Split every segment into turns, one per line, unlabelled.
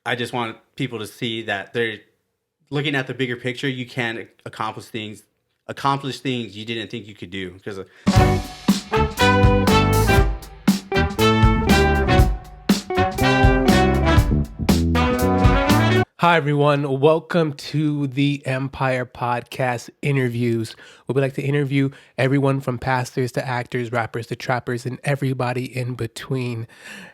I just want people to see that they're looking at the bigger picture. You can accomplish things you didn't think you could do. Because
Hi, everyone. Welcome to the Empire Podcast interviews, where we like to interview everyone from pastors to actors, rappers to trappers, and everybody in between.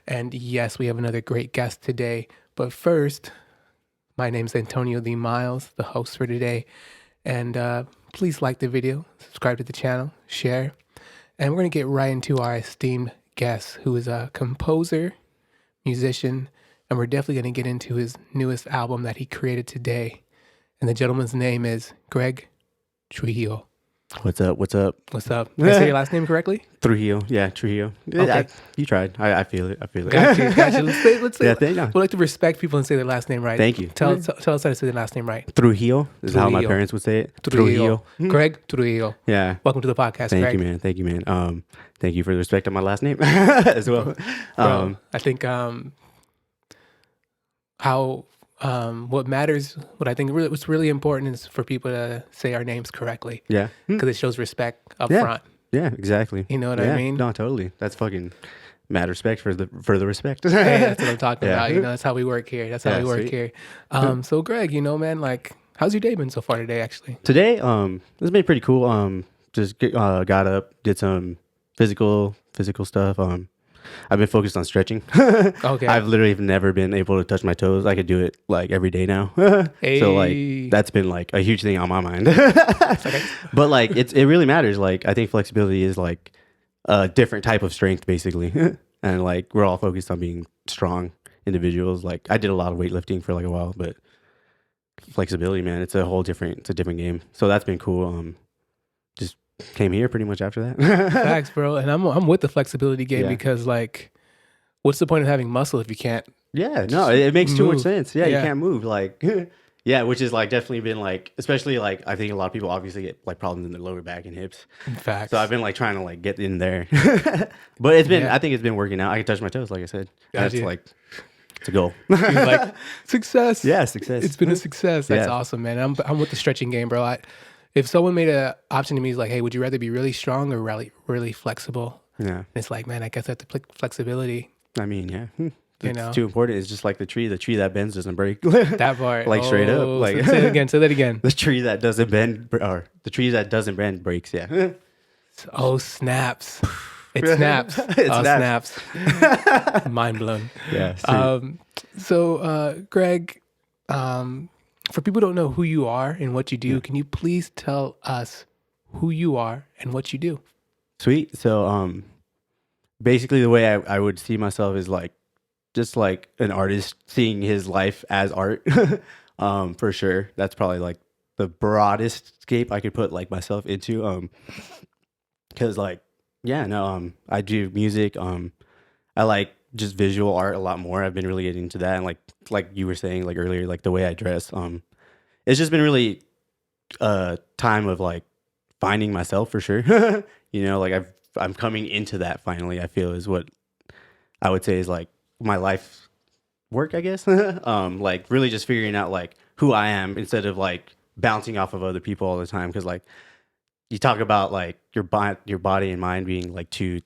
And yes, we have another great guest today. But first, my name's Antonio D. Miles, the host for today. And please like the video, subscribe to the channel, share. And we're going to get right into our esteemed guest, who is a composer, musician, and we're definitely going to get into his newest album that he created today. And the gentleman's name is Greg Trujillo.
what's up?
What's up? Did I say your last name correctly?
Trujillo. Yeah, Trujillo.
Okay.
You tried. I feel it.
Gotcha. Let's say,
Yeah,
we like to respect people and say their last name right.
Thank you.
Tell us how to say their last name right.
Trujillo is how my
Trujillo.
parents would say it.
Trujillo. Greg Trujillo.
Yeah.
Welcome to the podcast,
Thank
Greg.
you, man. Thank you, man. Thank you for the respect of my last name as well.
Bro, I think what matters, what I think what's really important is for people to say our names correctly.
Yeah.
Because it shows respect up
Yeah.
front.
Yeah, exactly.
You know what
Yeah.
I mean?
No, totally. That's fucking mad respect for the respect.
Hey, that's what I'm talking
Yeah.
about. You know, that's how we work here.
Sweet.
Here. So Greg, you know, man, like, how's your day been so far today, actually?
Today, it's been pretty cool. Just got up, did some physical stuff. I've been focused on stretching.
Okay.
I've literally never been able to touch my toes. I could do it like every day now. So like that's been like a huge thing on my mind.
Okay.
But like it really matters. Like I think flexibility is like a different type of strength basically. And like we're all focused on being strong individuals. Like I did a lot of weightlifting for like a while, but flexibility, man, it's a different game. So that's been cool. Just came here pretty much after that.
Facts, bro. And I'm with the flexibility game
Yeah.
because, like, what's the point of having muscle if you can't?
Yeah, no, it makes too much
Move.
sense. Yeah,
Yeah.
you can't move. Like, yeah, which is like definitely been like, especially like I think a lot of people obviously get like problems in their lower back and hips.
Facts.
So I've been like trying to like get in there, but it's been
Yeah.
I think it's been working out. I can touch my toes, like I said. That's
Gotcha.
like it's a goal.
He's like, success.
Yeah, success.
It's been a success. That's
Yeah.
awesome, man. I'm with the stretching game, bro. If someone made an option to me, is like, hey, would you rather be really strong or really flexible?
Yeah,
And it's like, man, I guess that's the flexibility.
I mean, yeah,
You
it's
know?
too important. It's just like the tree that bends doesn't break.
That part.
Like straight up, like
say that again.
the tree that doesn't bend or the tree that doesn't bend breaks. Yeah.
Oh, snaps. It snaps.
It
Snaps. Mind blown.
Yeah. Sweet.
So, Greg, for people who don't know who you are and what you do, can you please tell us who you are and what you do?
Sweet. So, basically, the way I would see myself is like just like an artist seeing his life as art. For sure. That's probably like the broadest scape I could put like myself into. Because like, yeah, no, I do music. I like just visual art a lot more. I've been really getting into that, and like you were saying like earlier, like the way I dress. It's just been really a time of like finding myself for sure. You know, like I'm coming into that finally. I feel is what I would say is like my life work, I guess. Like really just figuring out like who I am instead of like bouncing off of other people all the time. Because like you talk about like your body and mind being like two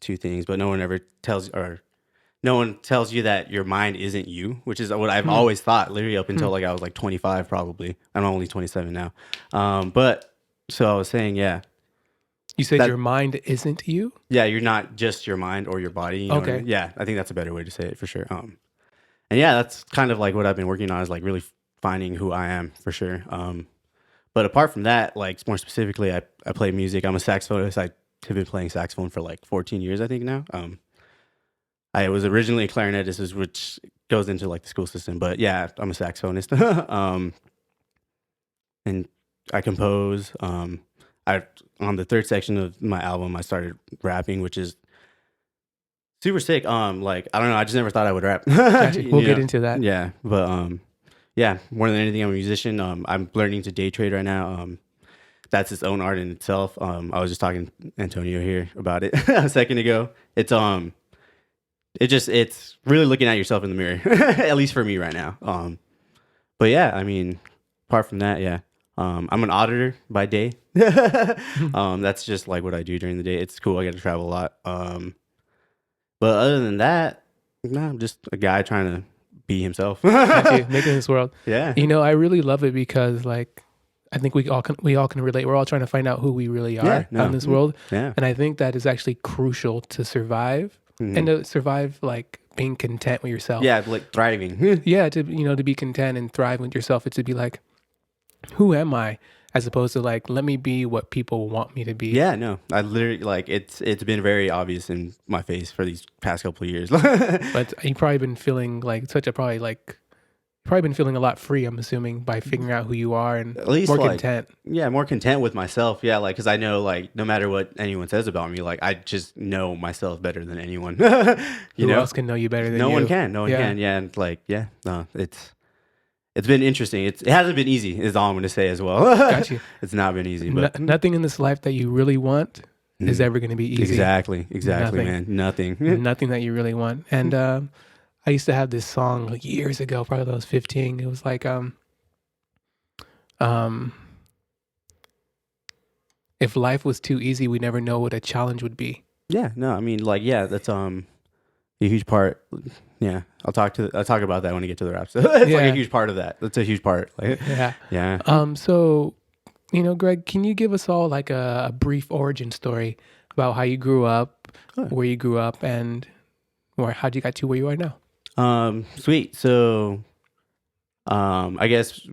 things, but no one ever tells you that your mind isn't you, which is what I've always thought, literally up until like I was like 25 probably. I'm only 27 now. But so I was saying, yeah.
You said your mind isn't you?
Yeah, you're not just your mind or your body. You know what I
Okay.
mean? Yeah, I think that's a better way to say it for sure. And yeah, that's kind of like what I've been working on is like really finding who I am for sure. But apart from that, like more specifically, I play music. I'm a saxophonist. I have been playing saxophone for like 14 years, I think now. I was originally a clarinetist, which goes into like the school system. But yeah, I'm a saxophonist. And I compose. On the third section of my album, I started rapping, which is super sick. Like I don't know, I just never thought I would rap.
Gotcha. We'll get into that.
Yeah, but yeah, more than anything, I'm a musician. I'm learning to day trade right now. That's its own art in itself. I was just talking to Antonio here about it a second ago. It's it's really looking at yourself in the mirror, at least for me right now. But yeah, I mean, apart from that, yeah. I'm an auditor by day. That's just like what I do during the day. It's cool. I get to travel a lot. But other than that, no, I'm just a guy trying to be himself.
Got you, making this world.
Yeah.
You know, I really love it because like I think we all can relate. We're all trying to find out who we really are
Yeah, no.
on this world.
Yeah.
And I think that is actually crucial to survive and to survive like being content with yourself.
Yeah, like thriving.
Yeah, to to be content and thrive with yourself. It's to be like, who am I? As opposed to like, let me be what people want me to be.
Yeah, no. I literally like it's been very obvious in my face for these past couple of years.
But you've probably been feeling like probably been feeling a lot free, I'm assuming, by figuring out who you are and
At least
more
like,
content.
Yeah, more content with myself. Yeah, like because I know like no matter what anyone says about me, like I just know myself better than anyone.
Who else can know you better than
no
you?
one can. No one can. Yeah, and like yeah, no, it's been interesting. It hasn't been easy. Is all I'm going to say as well.
Got you.
It's not been easy, but
Nothing in this life that you really want is ever going to be easy.
Exactly,
Nothing.
man. Nothing.
Nothing that you really want. And I used to have this song like years ago, probably when I was 15. It was like, if life was too easy, we never know what a challenge would be.
Yeah, no, I mean, like, yeah, that's a huge part. Yeah, I'll talk about that when I get to the rap. So it's like a huge part of that. That's a huge part. Like, yeah.
So, Greg, can you give us all like a brief origin story about how you grew up, where you grew up, and how'd you get to where you are now?
Sweet. So, I guess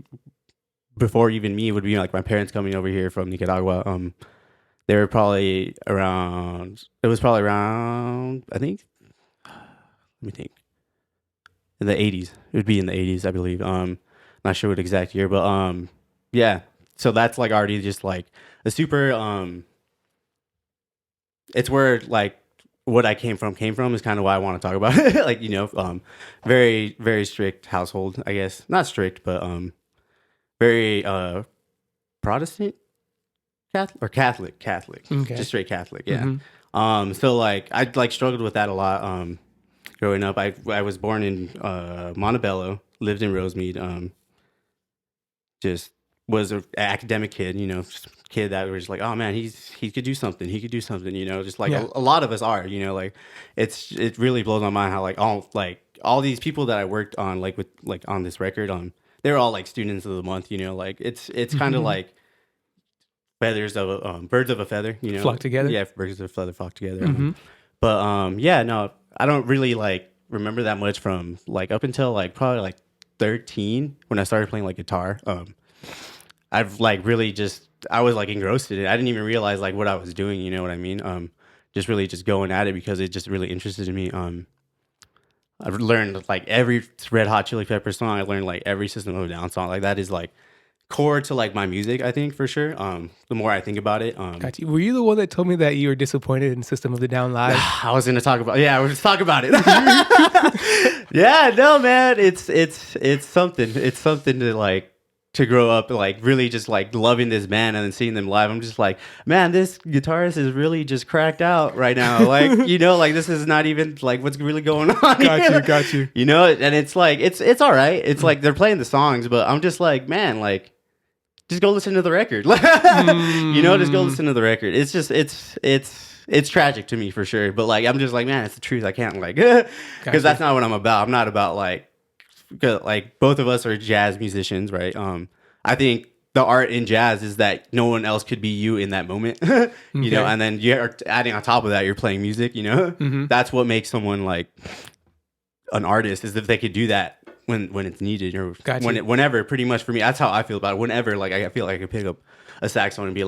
before even me would be like my parents coming over here from Nicaragua. They were probably around. It was probably around. I think. Let me think. In the 80s. It would be in the 80s, I believe. Not sure what exact year, but yeah. So that's like already just like a super. It's where like what I came from is kind of why I want to talk about it. Like very very strict household, I guess. Not strict, but very Protestant. Catholic,
Okay.
just straight Catholic, yeah. So like I like struggled with that a lot. Growing up, I was born in Montebello, lived in Rosemead. Just was an academic kid, just kid that was like, oh man, he could do something, just like a lot of us are, like it really blows my mind how all these people that I worked on with on this record, they were all like students of the month, like it's kind of like feathers of birds of a feather,
flock together.
Yeah, birds of a feather flock together. But yeah, no, I don't really remember that much from up until probably 13 when I started playing guitar. I've really I was engrossed in it. I didn't even realize what I was doing, you know what I mean? Just really just going at it because it just really interested me. I've learned every Red Hot Chili Peppers song. I learned every System of a Down song. That is core to my music, I think, for sure. The more I think about it.
Got you. Were you the one that told me that you were disappointed in System of the Down live?
I was gonna talk about let's talk about it. Yeah, no man, it's something. It's something to grow up really just loving this band and then seeing them live. I'm just man, this guitarist is really just cracked out right now. This is not even what's really going on.
Got you.
And it's it's all right. It's they're playing the songs, but I'm just man, just go listen to the record. Just go listen to the record. It's just it's tragic to me for sure. But I'm just man, it's the truth. I can't because that's not what I'm about. I'm not about both of us are jazz musicians, right? I think the art in jazz is that no one else could be you in that moment, and then you're adding on top of that, you're playing music, That's what makes someone an artist is if they could do that when it's needed or whenever, pretty much for me. That's how I feel about it. Whenever I feel like I could pick up a saxophone and be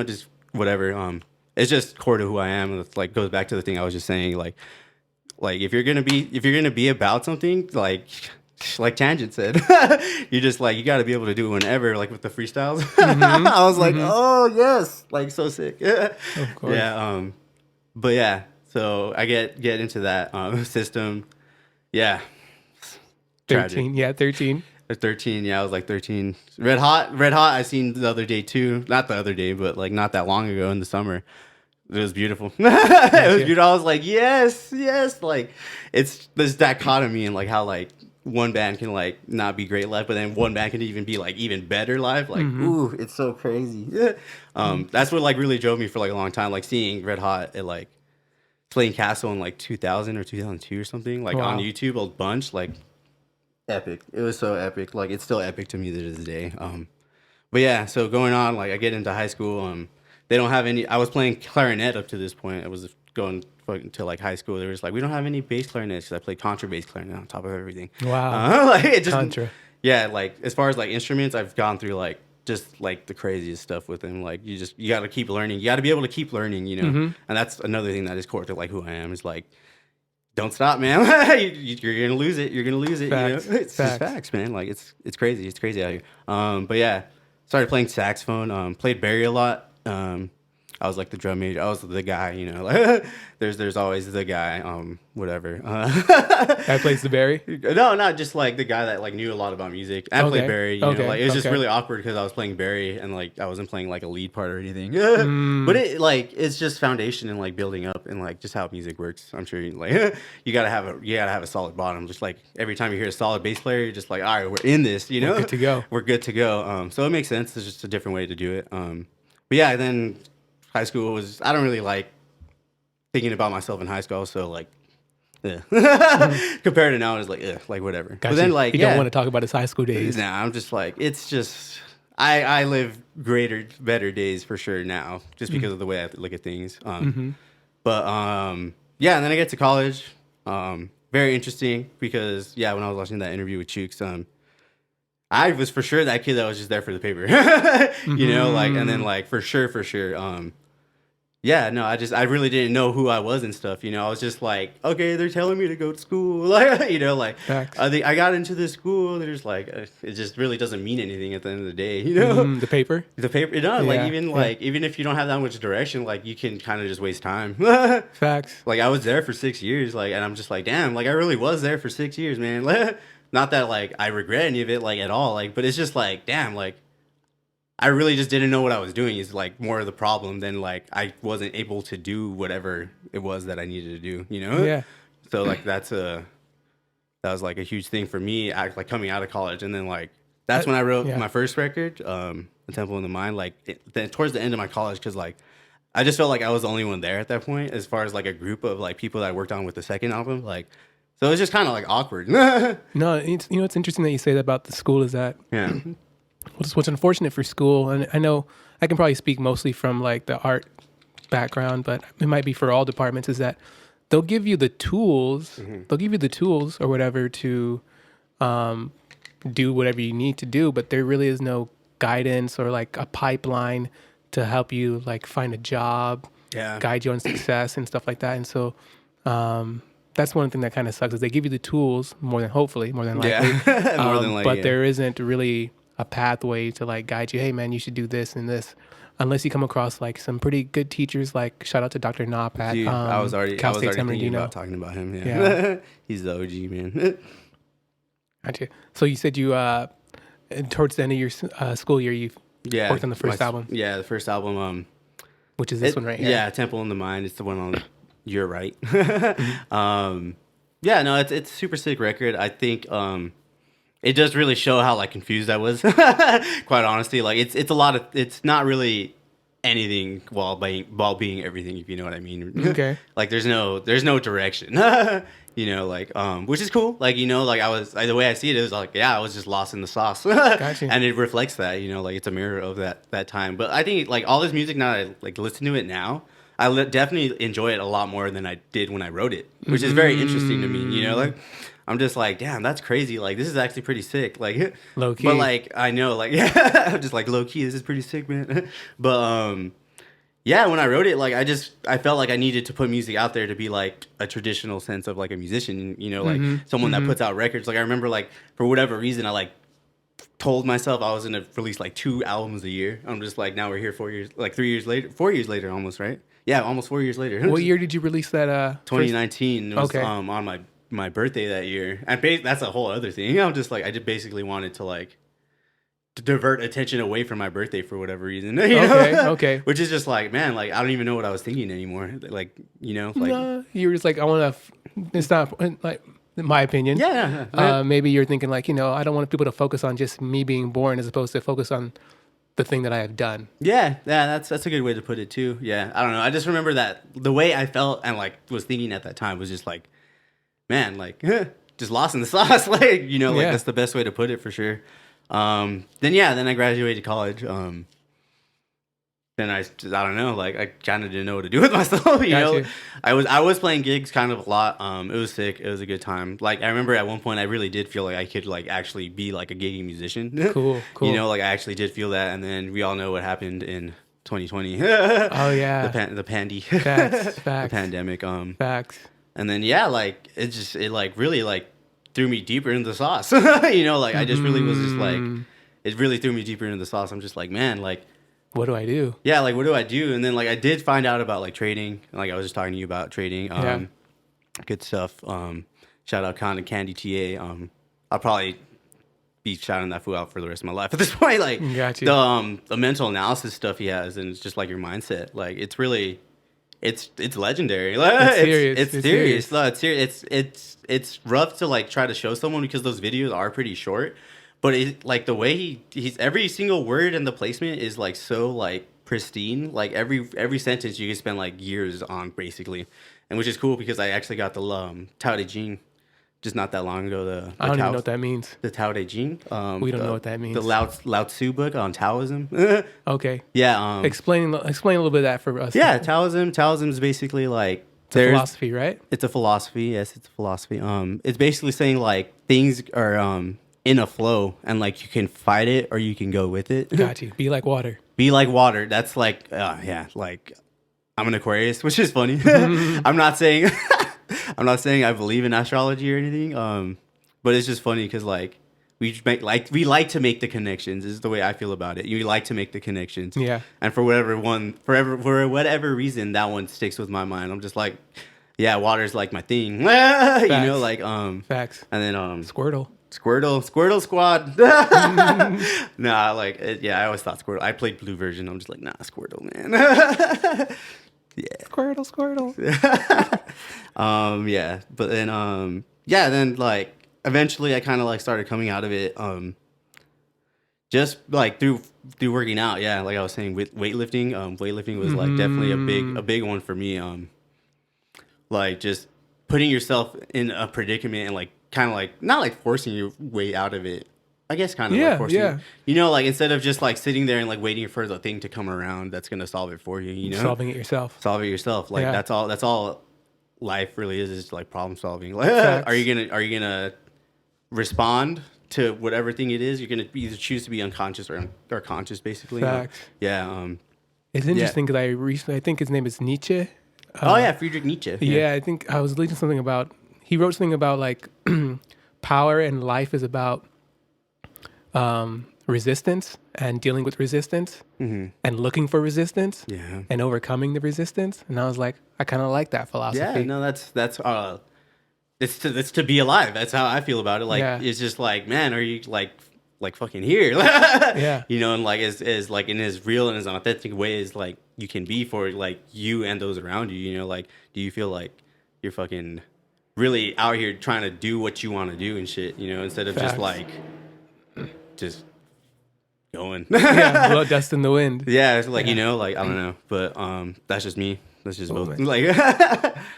just whatever. It's just core to who I am. It goes back to the thing I was just saying, if you're gonna be about something, like Tangent said, you just you got to be able to do it whenever, with the freestyles. I was oh yes, so sick.
Of course.
Yeah. But yeah, so I get into that system. Yeah.
13. Yeah, 13.
13. Yeah, I was 13. Red Hot. I seen the other day too. Not the other day, but not that long ago in the summer. It was beautiful. It was beautiful. I was like, yes, yes. Like, it's this dichotomy and like how like one band can like not be great live, but then one band can even be like even better live. Like, ooh, it's so crazy. That's what like really drove me for like a long time. Like seeing Red Hot at like playing Castle in like 2000 or 2002 or something. Like on
Wow.
YouTube a bunch. Like epic. It was so epic. Like it's still epic to me to this day. But yeah, so going on, like I get into high school. They don't have any. I was playing clarinet up to this point. I was going to like high school. They were just like, we don't have any bass clarinets because I play contrabass clarinet on top of everything.
Wow.
Like it just
Contra.
yeah. Like as far as like instruments, I've gone through like just like the craziest stuff with them. Like you got to keep learning. You got to be able to keep learning. You know, and that's another thing that is core to like who I am. Is like don't stop, man. You're gonna lose it. You're gonna lose it.
Facts.
You know? It's just facts, man. Like it's crazy. It's crazy out here. But yeah, started playing saxophone. Played Barry a lot. I was like the drum major. I was the guy, you know. Like there's always the guy. Whatever.
That plays the Barry.
No, not just like the guy that like knew a lot about music. I played Barry. You know, like it was just really awkward because I was playing Barry and like I wasn't playing like a lead part or anything. But it like it's just foundation and like building up and like just how music works. I'm sure like you gotta have a solid bottom. Just like every time you hear a solid bass player, you're just like, all right, we're in this. You know,
We're good to go.
We're good to go. So it makes sense. It's just a different way to do it. But yeah, then high school was I don't really like thinking about myself in high school. So like. Yeah. Compared to now, it's like whatever.
Got
but then
you.
like
you don't want to talk about his high school days.
Nah, I'm just like it's just I live better days for sure now, just because of the way I look at things. But yeah, and then I get to college. Very interesting because yeah, when I was watching that interview with Chooks, I was for sure that kid that was just there for the paper, you know, like and then like for sure. Yeah, no, I really didn't know who I was and stuff. You know, I was just like, okay, they're telling me to go to school, like, you know, like I got into this school. They're just like, it just really doesn't mean anything at the end of the day, you know.
The paper,
you know, like even if you don't have that much direction, like you can kind of just waste time.
Facts.
Like I was there for 6 years, like, and I'm just like, damn, like I really was there for 6 years, man. Not that like I regret any of it, like at all, like, but it's just like, damn, like. I really just didn't know what I was doing is like more of the problem than like I wasn't able to do whatever it was that I needed to do, you know?
Yeah.
So like that was like a huge thing for me, like coming out of college, and then like that's when I wrote my first record, "The Temple in the Mind." Like then towards the end of my college, because like I just felt like I was the only one there at that point, as far as like a group of like people that I worked on with the second album, like. So it was just kind of like awkward.
No, it's it's interesting that you say that about the school. Is that
Yeah.
What's unfortunate for school, and I know I can probably speak mostly from like the art background, but it might be for all departments, is that they'll give you the tools, or whatever to do whatever you need to do, but there really is no guidance or like a pipeline to help you like find a job, guide you on success and stuff like that. And so that's one thing that kind of sucks is they give you the tools more than likely, more than likely, but there isn't really a pathway to like guide you. Hey man, you should do this and this, unless you come across like some pretty good teachers. Like shout out to Dr. Knopp at
I was already thinking about talking about him. Yeah. He's the OG, man.
Gotcha. So you said you towards the end of your school year you worked on the first album.
Yeah, the first album.
Which is this one right here.
Yeah, Temple in the Mind. It's the one on You're Right. Yeah, no, it's a super sick record. I think it does really show how like confused I was. Quite honestly, like it's a lot of it's not really anything while being everything, if you know what I mean.
Okay.
Like there's no direction. You know, like which is cool. Like, you know, like the way I see it is like, yeah, I was just lost in the sauce.
Gotcha.
And it reflects that, you know, like it's a mirror of that time. But I think like all this music now, I like listen to it now, I definitely enjoy it a lot more than I did when I wrote it, which is very interesting to me, you know, like I'm just like, damn, that's crazy. Like, this is actually pretty sick. Like,
low key.
But like, I know, like, yeah, I'm just like low key. This is pretty sick, man. But yeah, when I wrote it, like, I felt like I needed to put music out there to be like a traditional sense of like a musician. You know, like someone that puts out records. Like, I remember like for whatever reason, I like told myself I was gonna release like 2 albums a year. I'm just like, now we're here 4 years, like 3 years later, 4 years later, almost, right? Yeah, almost 4 years later.
What year did you release that?
2019. It was
okay.
On my birthday that year, and that's a whole other thing. I'm just like, I just basically wanted to like divert attention away from my birthday for whatever reason.
Okay.
Which is just like, man, like I don't even know what I was thinking anymore. Like, like
No, you were just like, I want to. It's not like in my opinion.
yeah.
Maybe you're thinking like, I don't want people to focus on just me being born as opposed to focus on the thing that I have done.
Yeah, that's a good way to put it too. Yeah, I don't know. I just remember that the way I felt and like was thinking at that time was just like, man, like just lost in the sauce. Like like that's the best way to put it for sure. Then I graduated college. Then I don't know, like I kind of didn't know what to do with myself. I was playing gigs kind of a lot. It was sick. It was a good time. Like I remember at one point I really did feel like I could like actually be like a gigging musician.
Cool.
Like I actually did feel that, and then we all know what happened in 2020.
Oh yeah,
the pandy.
Facts.
The pandemic.
Facts.
And then like it like really like threw me deeper into the sauce. Like I just really was just like it really threw me deeper into the sauce. I'm just like, man, like
what do I do?
Yeah, like what do I do? And then like I did find out about like trading. Like I was just talking to you about trading. Good stuff. Shout out Candy TA. I'll probably be shouting that fool out for the rest of my life at this point. Like the mental analysis stuff he has, and it's just like your mindset. Like it's really it's legendary. Like, it's serious. No, it's serious. It's rough to like try to show someone because those videos are pretty short. But it like the way he's every single word and the placement is like so like pristine. Like every sentence you can spend like years on basically, and which is cool because I actually got the Tao Te Ching just not that long ago.
I don't even know what that means.
The Tao Te Ching.
We don't know what that means.
The Lao Tzu book on Taoism.
Okay.
Yeah.
Explain a little bit of that for us.
Yeah, Taoism is basically like
it's a philosophy, right?
It's a philosophy. Yes, it's a philosophy. It's basically saying like things are in a flow, and like you can fight it or you can go with it.
Got you. Be like water.
Be like water. That's like like I'm an Aquarius, which is funny. I'm not saying I believe in astrology or anything. But it's just funny because like we like to make the connections. Is the way I feel about it. You like to make the connections.
Yeah.
And for whatever reason, that one sticks with my mind. I'm just like, yeah, water's like my thing. Like
Facts.
And then
Squirtle
squad. Nah, like I always thought Squirtle. I played blue version. I'm just like, nah, Squirtle, man. Yeah.
Squirtle.
Yeah, but then then like eventually I kind of like started coming out of it just like through working out. Yeah, like I was saying with weightlifting. Weightlifting was like definitely a big one for me. Like just putting yourself in a predicament and like kind of like not like forcing your way out of it. I guess kind of like forcing like instead of just like sitting there and like waiting for the thing to come around that's gonna solve it for you,
solving it yourself.
Like that's all life really is like problem solving. Like are you gonna respond to whatever thing it is? You're gonna either choose to be unconscious or conscious, basically.
Facts.
Yeah.
It's interesting because I think his name is Nietzsche.
Friedrich Nietzsche.
Yeah, I think I was reading something about. He wrote something about like power and life is about resistance and dealing with resistance and looking for resistance and overcoming the resistance. And I was like, I kind of like that philosophy.
Yeah, no, that's it's to be alive. That's how I feel about it. Like it's just like, man, are you like fucking here?
Yeah.
And like as like in as real and as authentic way as like you can be for like you and those around you. Like do you feel like you're fucking really out here trying to do what you want to do and shit, instead of just like just going.
Blow dust in the wind.
Yeah, it's like, like I don't know, but that's just me. That's just both.
Man.
Like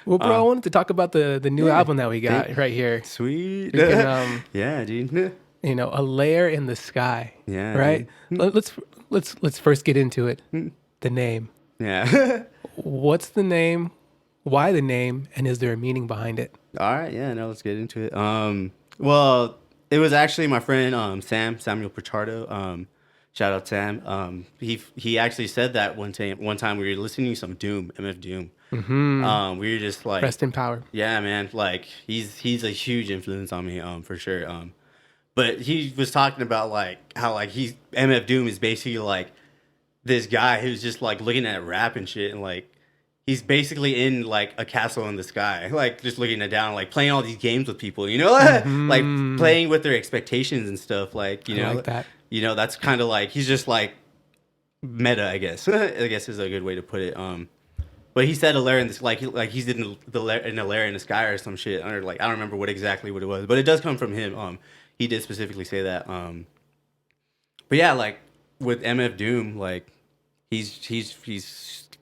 well, bro, I wanted to talk about the new album that we got right here.
Sweet.
Yeah,
dude.
A Lair in the Sky.
Yeah.
Right? Let's first get into it. The name.
Yeah.
What's the name? Why the name? And is there a meaning behind it?
All right, yeah, now let's get into it. Well, it was actually my friend Samuel Pichardo. Shout out Sam. He actually said that one time we were listening to some Doom, MF Doom. We were just like
rest in power.
Yeah, man. Like he's a huge influence on me, for sure. But he was talking about like how like MF Doom is basically like this guy who's just like looking at rap and shit, and like he's basically in like a castle in the sky, like just looking it down, like playing all these games with people, like playing with their expectations and stuff, like
I like that.
You know, that's kind of like he's just like meta, I guess. I guess is a good way to put it. But he said a lair in this like he's in a lair in the sky or some shit. Or like I don't remember what it was, but it does come from him. He did specifically say that. But yeah, like with MF Doom, like he's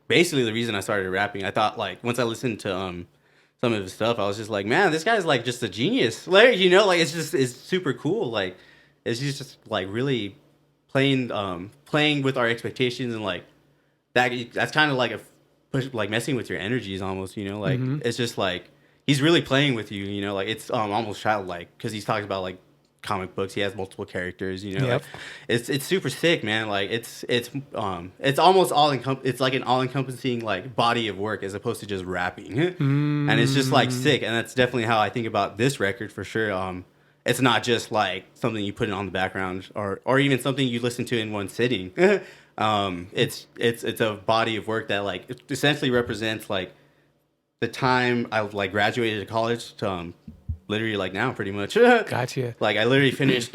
basically the reason I started rapping. I thought like once I listened to some of his stuff, I was just like, man, this guy's like just a genius. Like you know, like it's super cool. Like it's just like really playing with our expectations and like that's kind of like a push, like messing with your energies almost. You know, like it's just like he's really playing with you. You know, like it's almost childlike because he's talking about like comic books. He has multiple characters, you know.
Yep.
Like it's super sick, man. Like it's almost it's like an all encompassing like body of work as opposed to just rapping. And it's just like sick, and that's definitely how I think about this record for sure. It's not just like something you put on the background or even something you listen to in one sitting. It's a body of work that like essentially represents like the time I like graduated college to literally like now pretty much.
Gotcha.
Like I literally finished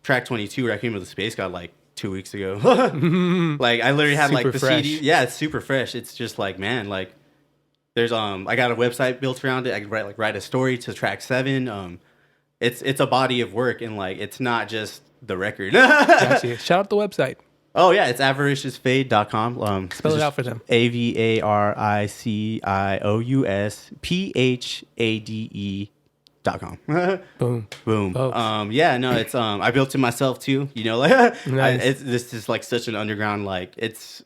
track 22 Requiem of the Space God like 2 weeks ago. Like I literally had like
Super
the
fresh.
CD. Yeah, it's super fresh. It's just like man, like there's I got a website built around it. I can write a story to track 7. It's a body of work and like it's not just the record.
Gotcha. Shout out the website.
Oh yeah, it's avariciousphade.com.
Spell it out for them.
AVARICIOUSPHADE.com.
Boom.
Boom.
Folks.
Yeah, no, it's I built it myself too. You know, like
Nice.
this is like such an underground like it's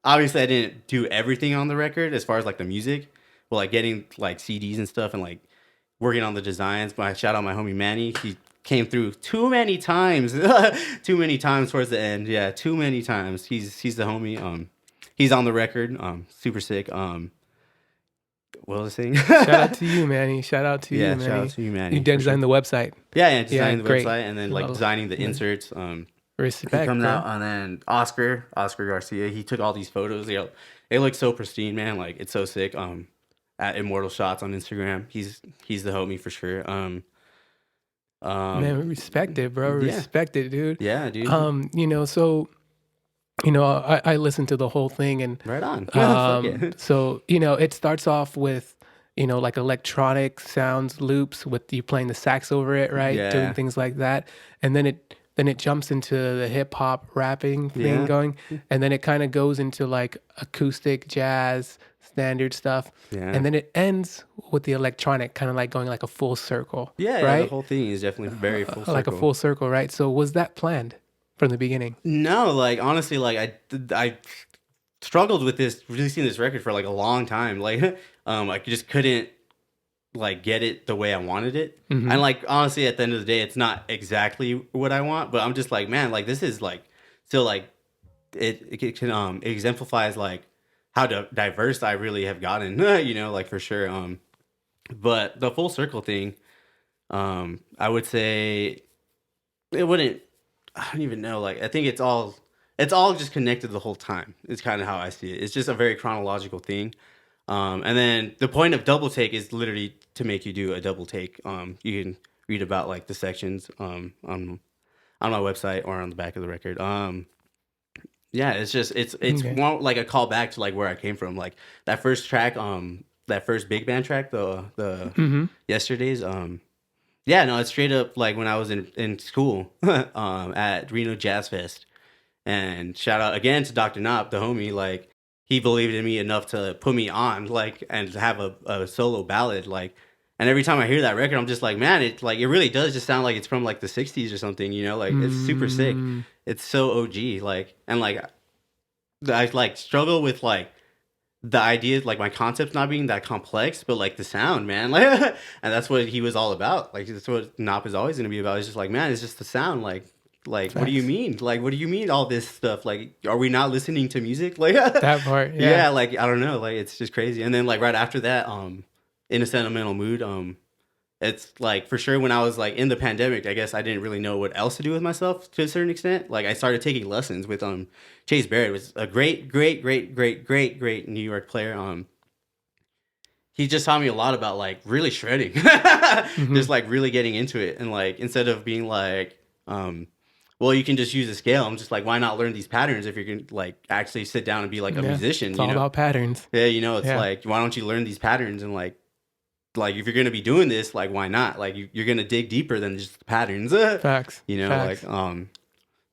obviously I didn't do everything on the record as far as like the music, but like getting like CDs and stuff and like working on the designs. But I shout out my homie Manny. He came through too many times, too many times towards the end. Yeah, too many times. He's the homie. He's on the record. Super sick. What was I saying?
Shout out to you, Manny. Shout out to you, Manny.
Shout out to you, Manny.
You designed the website.
Yeah, designing the
great.
website and then like designing the inserts.
Respect.
He comes
bro.
out and then Oscar Garcia. He took all these photos. They look so pristine, man. Like it's so sick. At Immortal Shots on Instagram, he's the homie for sure.
Man, respect it, bro.
Yeah.
Respect it, dude.
Yeah, dude.
You know, so you know, I listened to the whole thing and
Right on. Fuck it.
so, you know, it starts off with, you know, like electronic sounds loops with you playing the sax over it, right?
Yeah.
Doing things like that. And then it jumps into the hip hop rapping thing
Yeah.
going. And then it kind of goes into like acoustic jazz, standard stuff.
Yeah.
And then it ends with the electronic kind of like going like a full circle.
Yeah,
right?
the whole thing is definitely very full circle.
Like a full circle, right? So was that planned from the beginning?
No, like honestly, like I struggled with releasing this record for like a long time. Like, I just couldn't like get it the way I wanted it.
Mm-hmm.
And like honestly, at the end of the day, it's not exactly what I want. But I'm just like, man, like this is like still like it can it exemplifies like how diverse I really have gotten. You know, like for sure. But the full circle thing, I would say it wouldn't. I don't even know. Like I think it's all just connected the whole time. It's kind of how I see it. It's just a very chronological thing. And then the point of double take is literally to make you do a double take. You can read about like the sections on my website or on the back of the record. Yeah, it's
Okay.
more like a callback to like where I came from. Like that first track, that first big band track, the Yesterday's. Yeah, no, it's straight up like when I was in school at Reno Jazz Fest. And shout out again to Dr. Knopp, the homie. Like he believed in me enough to put me on, like, and to have a solo ballad. Like, and every time I hear that record, I'm just like, man, it really does just sound like it's from like the '60s or something. You know, like it's super sick. It's so OG. Like, and like I like struggle with like the idea, like my concepts not being that complex, but like the sound, man. Like, and that's what he was all about. Like that's what Knopp is always going to be about. It's just like, man, it's just the sound. Like what do you mean? Like, what do you mean all this stuff? Like, are we not listening to music? Like
That part, yeah.
yeah. Like I don't know. Like it's just crazy. And then like right after that, in a sentimental mood, it's like for sure when I was like in the pandemic, I guess I didn't really know what else to do with myself to a certain extent. Like I started taking lessons with Chase Barrett, was a great New York player. He just taught me a lot about like really shredding, just like really getting into it, and like instead of being like well, you can just use a scale. I'm just like, why not learn these patterns if you're gonna like actually sit down and be like a
Yeah,
musician,
it's
you
all
know?
about patterns.
Yeah, you know, it's
Yeah,
like, why don't you learn these patterns and like if you're gonna be doing this, like why not? Like you're gonna dig deeper than just the patterns,
facts,
you know? Like
facts.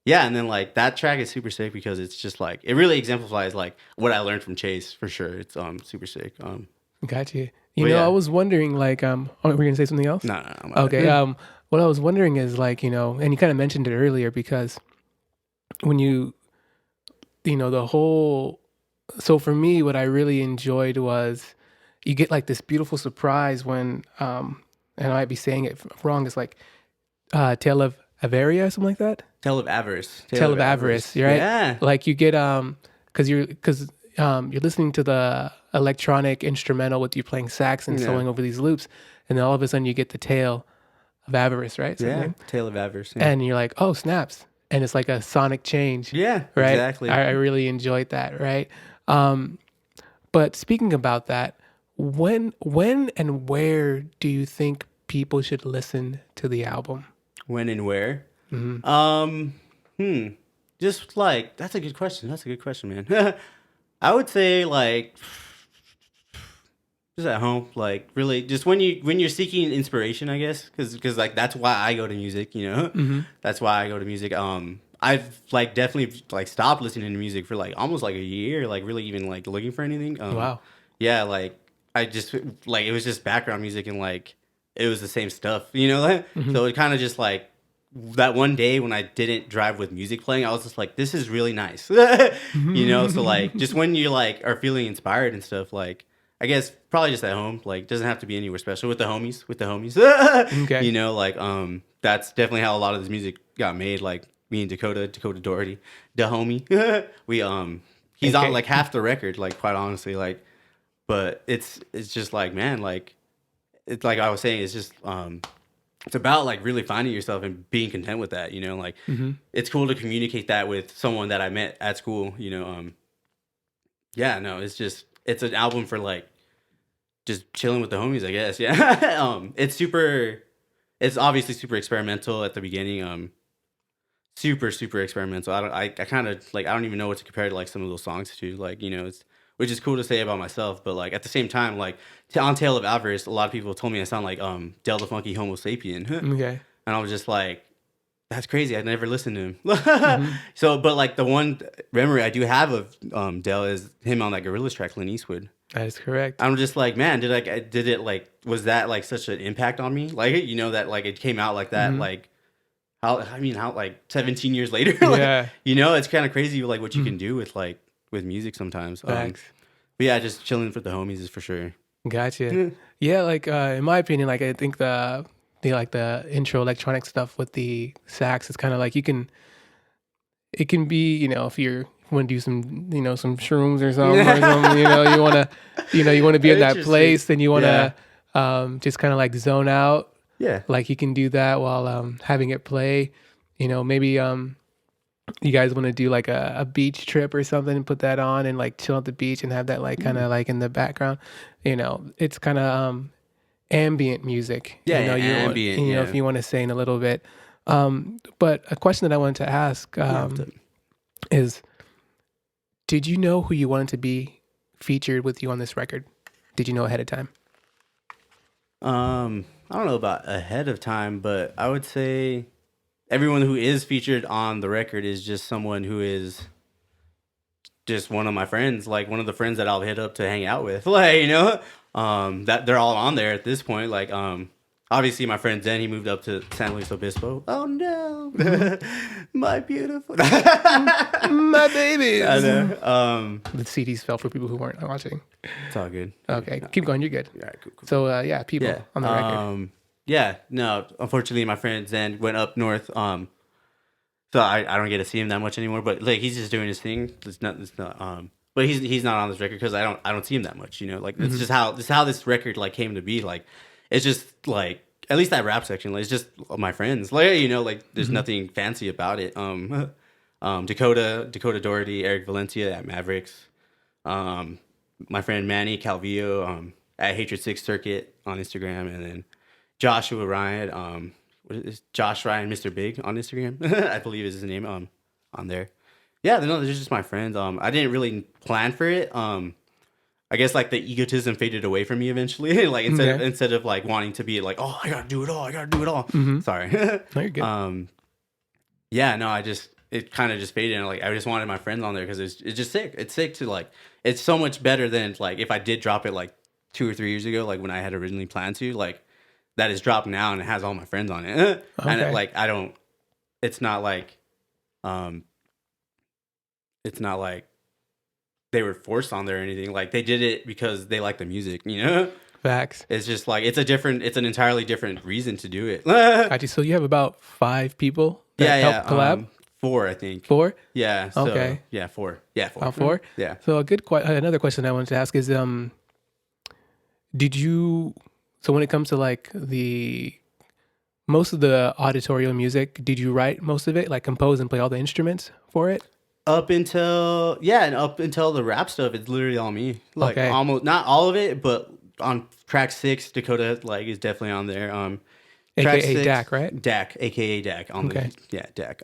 yeah, and then like that track is super sick because it's just like it really exemplifies like what I learned from Chase for sure. It's super sick.
Got you.
But
I
yeah,
was wondering, like, oh, were you gonna say something else?
no, no, my
Okay.
bad.
What I was wondering is like, and you kind of mentioned it earlier because when the whole. So for me, what I really enjoyed was you get like this beautiful surprise when, and I might be saying it wrong. It's like Tale of Avaria, something like that.
Tale of Avarice.
Tale of Avarice, right?
Yeah.
Like you get because you're listening to the electronic instrumental with you playing sax and
Yeah.
soloing over these loops, and then all of a sudden you get the Tale of Avarice, right? Is that the
Yeah.
name?
Tale of Avarice. Yeah.
And you're like, oh snaps, and it's like a sonic change,
Yeah,
right?
exactly.
I really enjoyed that, right? Um, but speaking about that, when and where do you think people should listen to the album?
When and where?
Mm-hmm.
Hmm. Just like that's a good question. That's a good question, man. I would say like just at home, like really, just when you're seeking inspiration, I guess, because like that's why I go to music. You know,
Mm-hmm.
that's why I go to music. I've like definitely like stopped listening to music for like almost like a year, like really even like looking for anything.
Wow.
Yeah, like I just like it was just background music and like it was the same stuff, you know.
Mm-hmm.
So it kind of just like that one day when I didn't drive with music playing, I was just like, this is really nice, you know. So like just when you like are feeling inspired and stuff, like I guess probably just at home, like doesn't have to be anywhere special with the homies,
Okay.
you know, like that's definitely how a lot of this music got made. Like me and Dakota Doherty, the homie, we he's on
Okay.
like half the record, like quite honestly, like but it's just like man like it's like I was saying it's just it's about like really finding yourself and being content with that, you know, like
Mm-hmm.
it's cool to communicate that with someone that I met at school, you know. Yeah, no, it's just it's an album for like just chilling with the homies, I guess. Yeah. It's obviously super experimental at the beginning, super experimental. I kind of like I don't even know what to compare to like some of those songs to, like, you know, it's which is cool to say about myself, but like at the same time, like on Tale of Avarice, a lot of people told me I sound like Del the Funky Homo Sapien,
Okay.
and I was just like, that's crazy. I never listened to him.
Mm-hmm.
So, but like the one memory I do have of Del is him on that Gorillaz track, Clint Eastwood.
That is correct.
I'm just like, man, did it like was that like such an impact on me? Like, you know, that like it came out like that,
Mm-hmm.
like how like 17 years later, like,
Yeah.
you know, it's kind of crazy like what you can do with like with music sometimes.
Facts.
But yeah, just chilling with the homies is for sure.
Gotcha. Yeah, like in my opinion, like I think the intro electronic stuff with the sax is kind of like it can be, if you want to do some some shrooms or something, you want to be in that
Interesting.
place and you want to
Yeah.
just kind of like zone out.
Yeah.
Like you can do that while having it play. Maybe you guys want to do like a beach trip or something and put that on and like chill at the beach and have that like kind of like in the background. It's kind of ambient music.
Yeah,
You
ambient,
if
yeah.
you want to say in a little bit. But a question that I wanted to ask is, did you know who you wanted to be featured with you on this record? Did you know ahead of time?
I don't know about ahead of time, but I would say everyone who is featured on the record is just someone who is just one of my friends, like one of the friends that I'll hit up to hang out with, like, you know, that they're all on there at this point. Like, obviously my friend Zen, he moved up to San Luis Obispo. Oh no, my beautiful,
My babies.
I know.
The CDs fell for people who weren't watching.
It's all good.
Okay, keep going. You're good.
All right, cool.
So yeah, people
Yeah,
on the record.
Yeah, no, unfortunately my friend Zen went up north. So I don't get to see him that much anymore. But like he's just doing his thing. It's not. But he's not on this record because I don't see him that much. You know, like it's just how this record like came to be. Like it's just like at least that rap section. Like, it's just my friends. Like, you know, like there's nothing fancy about it. Dakota Doherty, Eric Valencia at Mavericks. My friend Manny Calvillo at Hatred Six Circuit on Instagram, and then Joshua Ryan what is Josh Ryan, Mr. Big on Instagram, I believe is his name on there. Yeah, no, they're just my friends. I didn't really plan for it. I guess like the egotism faded away from me eventually. Like instead of like wanting to be like, oh, I gotta do it all. I gotta do it all. Sorry.
No, you're good.
Yeah, no, it kind of just faded. And like I just wanted my friends on there because it's just sick. It's sick to like. It's so much better than like if I did drop it like 2 or 3 years ago, like when I had originally planned to. Like that is dropped now and it has all my friends on it. And like I don't. It's not like, it's not like they were forced on there or anything. Like they did it because they like the music, you know?
Facts.
It's just like it's an entirely different reason to do it.
Gotcha. So you have about 5 people that help collab?
4, I think.
4?
Yeah. So,
okay.
Yeah, 4. Yeah, 4.
About 4?
Yeah.
So another question I wanted to ask is, did you, so when it comes to like most of the auditorial music, did you write most of it, like compose and play all the instruments for it?
Up until the rap stuff, it's literally all me. Like almost not all of it, but on track 6, Dakota like is definitely on there. Track
AKA
6,
Dak, right?
Dak, aka Dak. Dak.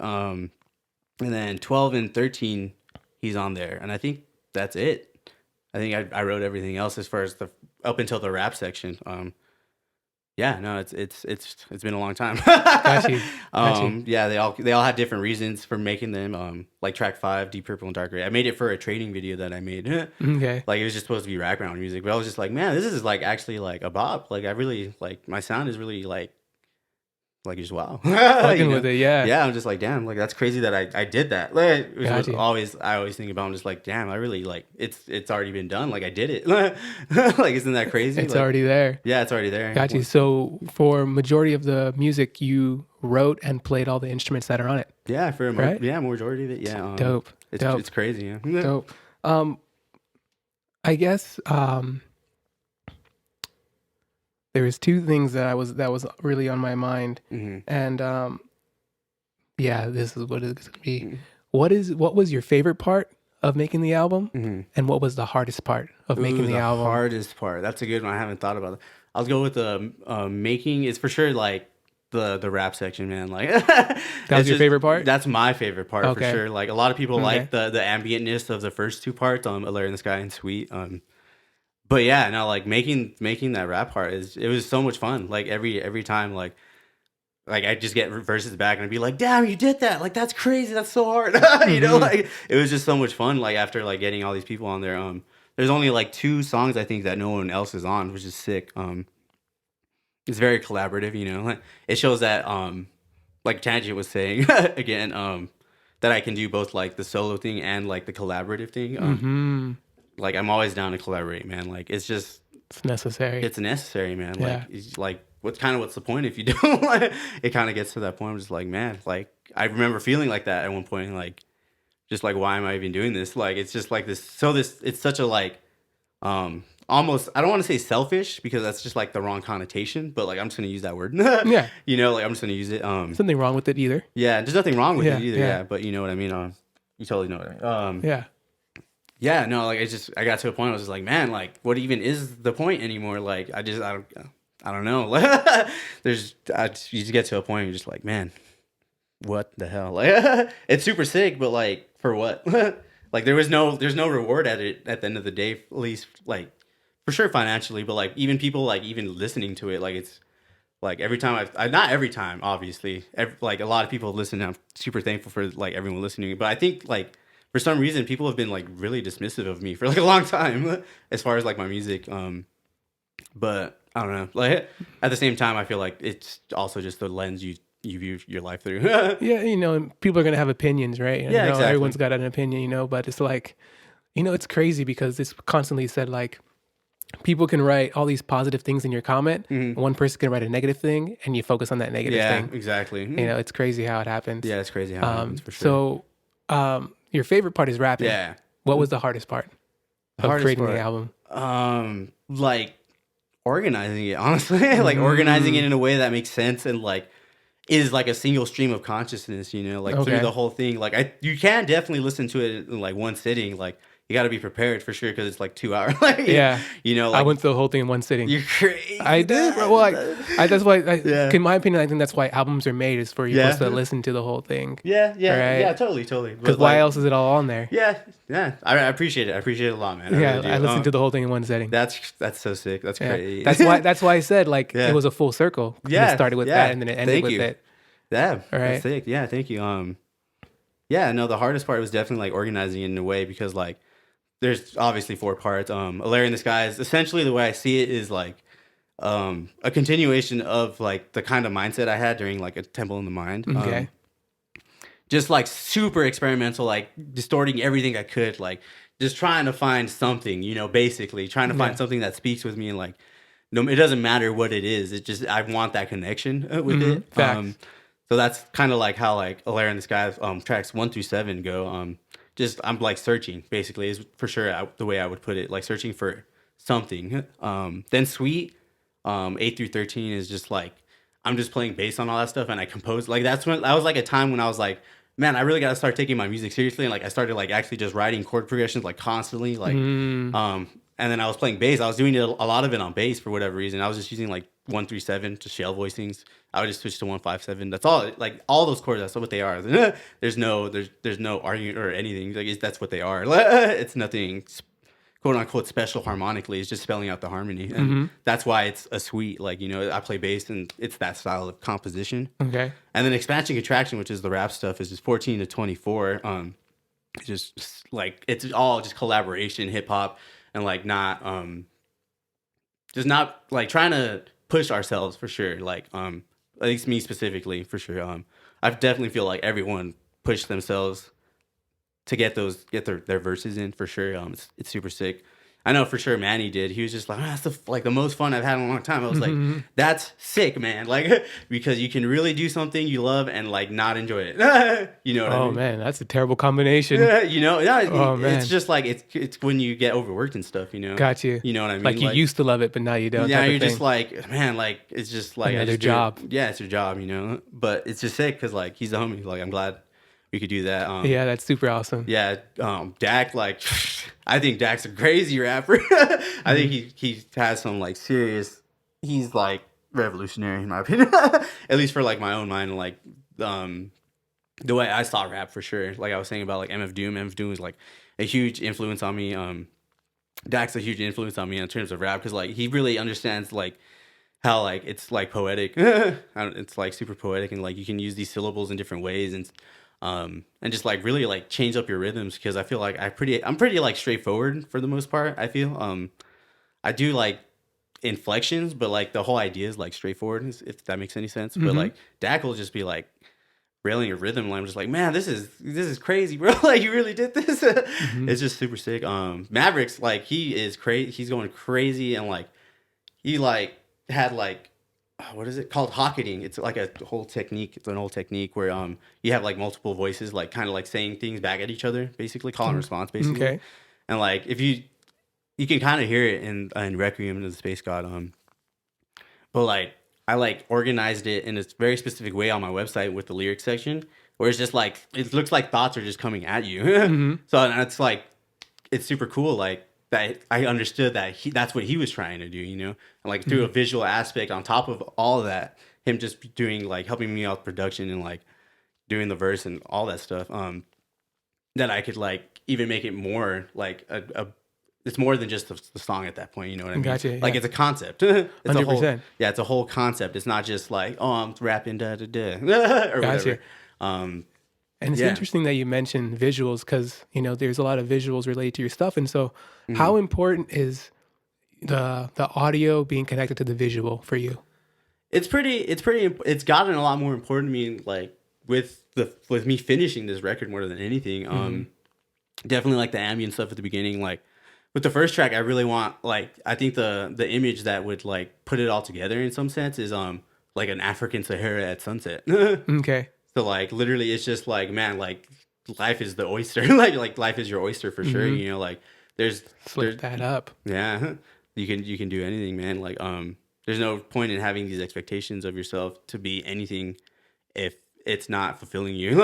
And then 12 and 13, he's on there, and I think that's it. I think I wrote everything else as far as up until the rap section. Yeah, no, it's been a long time.
Got you.
Yeah, they all had different reasons for making them. Like track 5, Deep Purple and Dark Gray. I made it for a training video that I made.
Okay.
Like it was just supposed to be background music, but I was just like, man, this is like actually like a bop. Like I really like my sound is really like just wow.
Fucking with it, yeah.
Yeah, I'm just like, damn, like that's crazy that I did that. Like I always think about. I'm just like, damn, I really like it's already been done. Like I did it. Like isn't that crazy?
It's
like,
already there.
Yeah, it's already there.
Got you. So for majority of the music, you wrote and played all the instruments that are on it.
Yeah, for
right?
Majority of it. Yeah,
dope.
It's crazy. Yeah,
dope. I guess there was 2 things that was really on my mind, and yeah, this is what it's gonna be. What was your favorite part of making the album, and what was the hardest part of making the album?
Hardest part. That's a good one. I haven't thought about it. I'll go with the making. It's for sure like the rap section, man. Like
that was your favorite part.
That's my favorite part for sure. Like a lot of people like the ambientness of the first 2 parts, A Lair in the Sky and Sweet. But yeah, no, like making that rap part it was so much fun. Like every time, like I just get verses back and I'd be like, damn, you did that. Like that's crazy. That's so hard. You know, like it was just so much fun. Like after like getting all these people on there, there's only like 2 songs I think that no one else is on, which is sick. It's very collaborative. You know, like it shows that like Tangent was saying again, that I can do both like the solo thing and like the collaborative thing. Like I'm always down to collaborate, man. Like it's necessary. It's necessary, man. Yeah. Like it's like what's the point if you don't? Like, it kind of gets to that point. I'm just like, man. Like I remember feeling like that at one point. Like just like why am I even doing this? Like it's just like this. So it's such a like almost I don't want to say selfish because that's just like the wrong connotation. But like I'm just gonna use that word. Yeah. You know, like I'm just gonna use it.
Nothing wrong with it either.
Yeah, there's nothing wrong with it either. Yeah. But you know what I mean. You totally know what I mean. Yeah. Yeah, no, like I got to a point I was just like, man, like what even is the point anymore? Like I don't know. You just get to a point where you're just like, man, what the hell? Like it's super sick, but like for what? Like there's no reward at it at the end of the day, at least like for sure financially, but like even people like even listening to it, like it's like every time not every time, obviously, like a lot of people listen. I'm super thankful for like everyone listening, but I think like for some reason, people have been like really dismissive of me for like a long time as far as like my music. But I don't know. Like at the same time, I feel like it's also just the lens you view your life through.
Yeah, you know, people are gonna have opinions, right?
Yeah, exactly.
Everyone's got an opinion, you know. But it's like, you know, it's crazy because it's constantly said like people can write all these positive things in your comment. One person can write a negative thing, and you focus on that negative thing.
Yeah, exactly.
You know, it's crazy how it happens.
Yeah, it's crazy how it happens for sure.
So, your favorite part is rapping.
Yeah.
What was the hardest part of creating the album?
Like organizing it, honestly. Like organizing it in a way that makes sense and like is like a single stream of consciousness, you know, like through the whole thing. Like you can definitely listen to it in like one sitting. Like you got to be prepared for sure because it's like 2 hours. Like,
Yeah.
you know,
I
like
went through the whole thing in one sitting.
you're crazy.
I did, bro. Well, that's why,
Yeah.
in my opinion, I think that's why albums are made, is for you
Yeah.
supposed to listen to the whole thing.
Yeah,
Right?
totally.
Because
But
why
like,
else is it all on there?
yeah. I appreciate it. I appreciate it a lot, man. I
Yeah,
really do.
I listened to the whole thing in one setting.
That's so sick. That's
Yeah,
crazy.
that's why I said like
Yeah.
it was a full circle. And
Yeah,
it started with
yeah.
that, and then it ended
Thank
with
you.
it.
Yeah,
All right.
that's sick. Yeah, thank you. Yeah, no, the hardest part was definitely like organizing it in a way because like there's obviously 4 parts. A Lair In The Sky is essentially, the way I see it, is like a continuation of like the kind of mindset I had during like a Temple in the Mind.
Okay.
Just like super experimental, like distorting everything I could, like just trying to find something, you know, basically trying to find something that speaks with me, and like no, it doesn't matter what it is. It just, I want that connection with it.
Facts.
So that's kind of like how like A Lair In The Sky tracks 1 through 7 go. Just I'm like searching, basically, is for sure the way I would put it, like searching for something. Then Sweet 8 through 13 is just like I'm just playing bass on all that stuff, and I compose. Like that was like a time when I was like, man, I really got to start taking my music seriously, and like I started like actually just writing chord progressions like constantly, like and then I was playing bass. I was doing it, a lot of it on bass for whatever reason. I was just using like 137 to shell voicings. I would just switch to 157. That's all. Like all those chords, that's what they are. There's no argument or anything. Like that's what they are. It's nothing quote unquote special harmonically. It's just spelling out the harmony, and that's why it's a suite. Like, you know, I play bass, and it's that style of composition.
Okay.
And then expansion contraction, which is the rap stuff, is just 14 to 24. Just like it's all just collaboration, hip hop, and like not just not like trying to push ourselves for sure. Like at least me specifically for sure. I definitely feel like everyone pushed themselves to get their verses in for sure. It's super sick. I know for sure Manny did. He was just like, that's the most fun I've had in a long time. I was like, that's sick, man. Like, because you can really do something you love and like not enjoy it. You know what I mean?
Oh man, that's a terrible combination.
Yeah, you know,
Oh, man.
it's just like it's when you get overworked and stuff, you know.
Got you.
You know what I mean?
Like you used to love it, but now you don't.
Yeah,
type of
you're just
thing.
like, man, like it's just like
Another
I just do it.
job.
Yeah, it's your job, you know. But it's just sick because like he's a homie. Like I'm glad we could do that.
Yeah, that's super awesome.
Yeah, Dak, like I think Dak's a crazy rapper. I think he has some like serious. He's like revolutionary in my opinion, at least for like my own mind, and like the way I saw rap for sure. Like I was saying about like MF Doom. MF Doom is like a huge influence on me. Dak's a huge influence on me in terms of rap because like he really understands like how like it's like poetic. It's like super poetic, and like you can use these syllables in different ways, and just like really like change up your rhythms, because I feel like I'm pretty like straightforward for the most part. I feel I do like inflections, but like the whole idea is like straightforward, if that makes any sense. But like Dak will just be like railing a rhythm, and I'm just like, man, this is crazy, bro. Like you really did this. It's just super sick. Mavericks, like he is crazy. He's going crazy, and like he like had like what is it called, hocketing. It's like a whole technique. It's an old technique where you have like multiple voices like kind of like saying things back at each other, basically call and response, basically.
Okay.
And like if you can kind of hear it in Requiem to the Space God. But like I like organized it in a very specific way on my website with the lyrics section, where it's just like it looks like thoughts are just coming at you. So and it's like it's super cool, like that I understood that that's what he was trying to do, you know, and like through a visual aspect on top of all of that, him just doing like helping me out with production and like doing the verse and all that stuff. That I could like even make it more like a it's more than just the song at that point, you know what I mean?
Gotcha,
Like
yeah.
it's a concept. It's
100%.
it's a whole concept. It's not just like, oh, I'm rapping da da da or
Gotcha.
whatever.
And it's
Yeah.
interesting that you mentioned visuals, because you know there's a lot of visuals related to your stuff, and so how important is the audio being connected to the visual for you?
It's gotten a lot more important to me, like with me finishing this record more than anything. Definitely like the ambient stuff at the beginning, like with the first track, I really want like I think the image that would like put it all together in some sense is like an African Sahara at sunset.
Okay.
So like literally it's just like, man, like life is the oyster. like life is your oyster for sure, you know, like
Flip that up.
yeah, you can do anything, man. Like there's no point in having these expectations of yourself to be anything if it's not fulfilling you.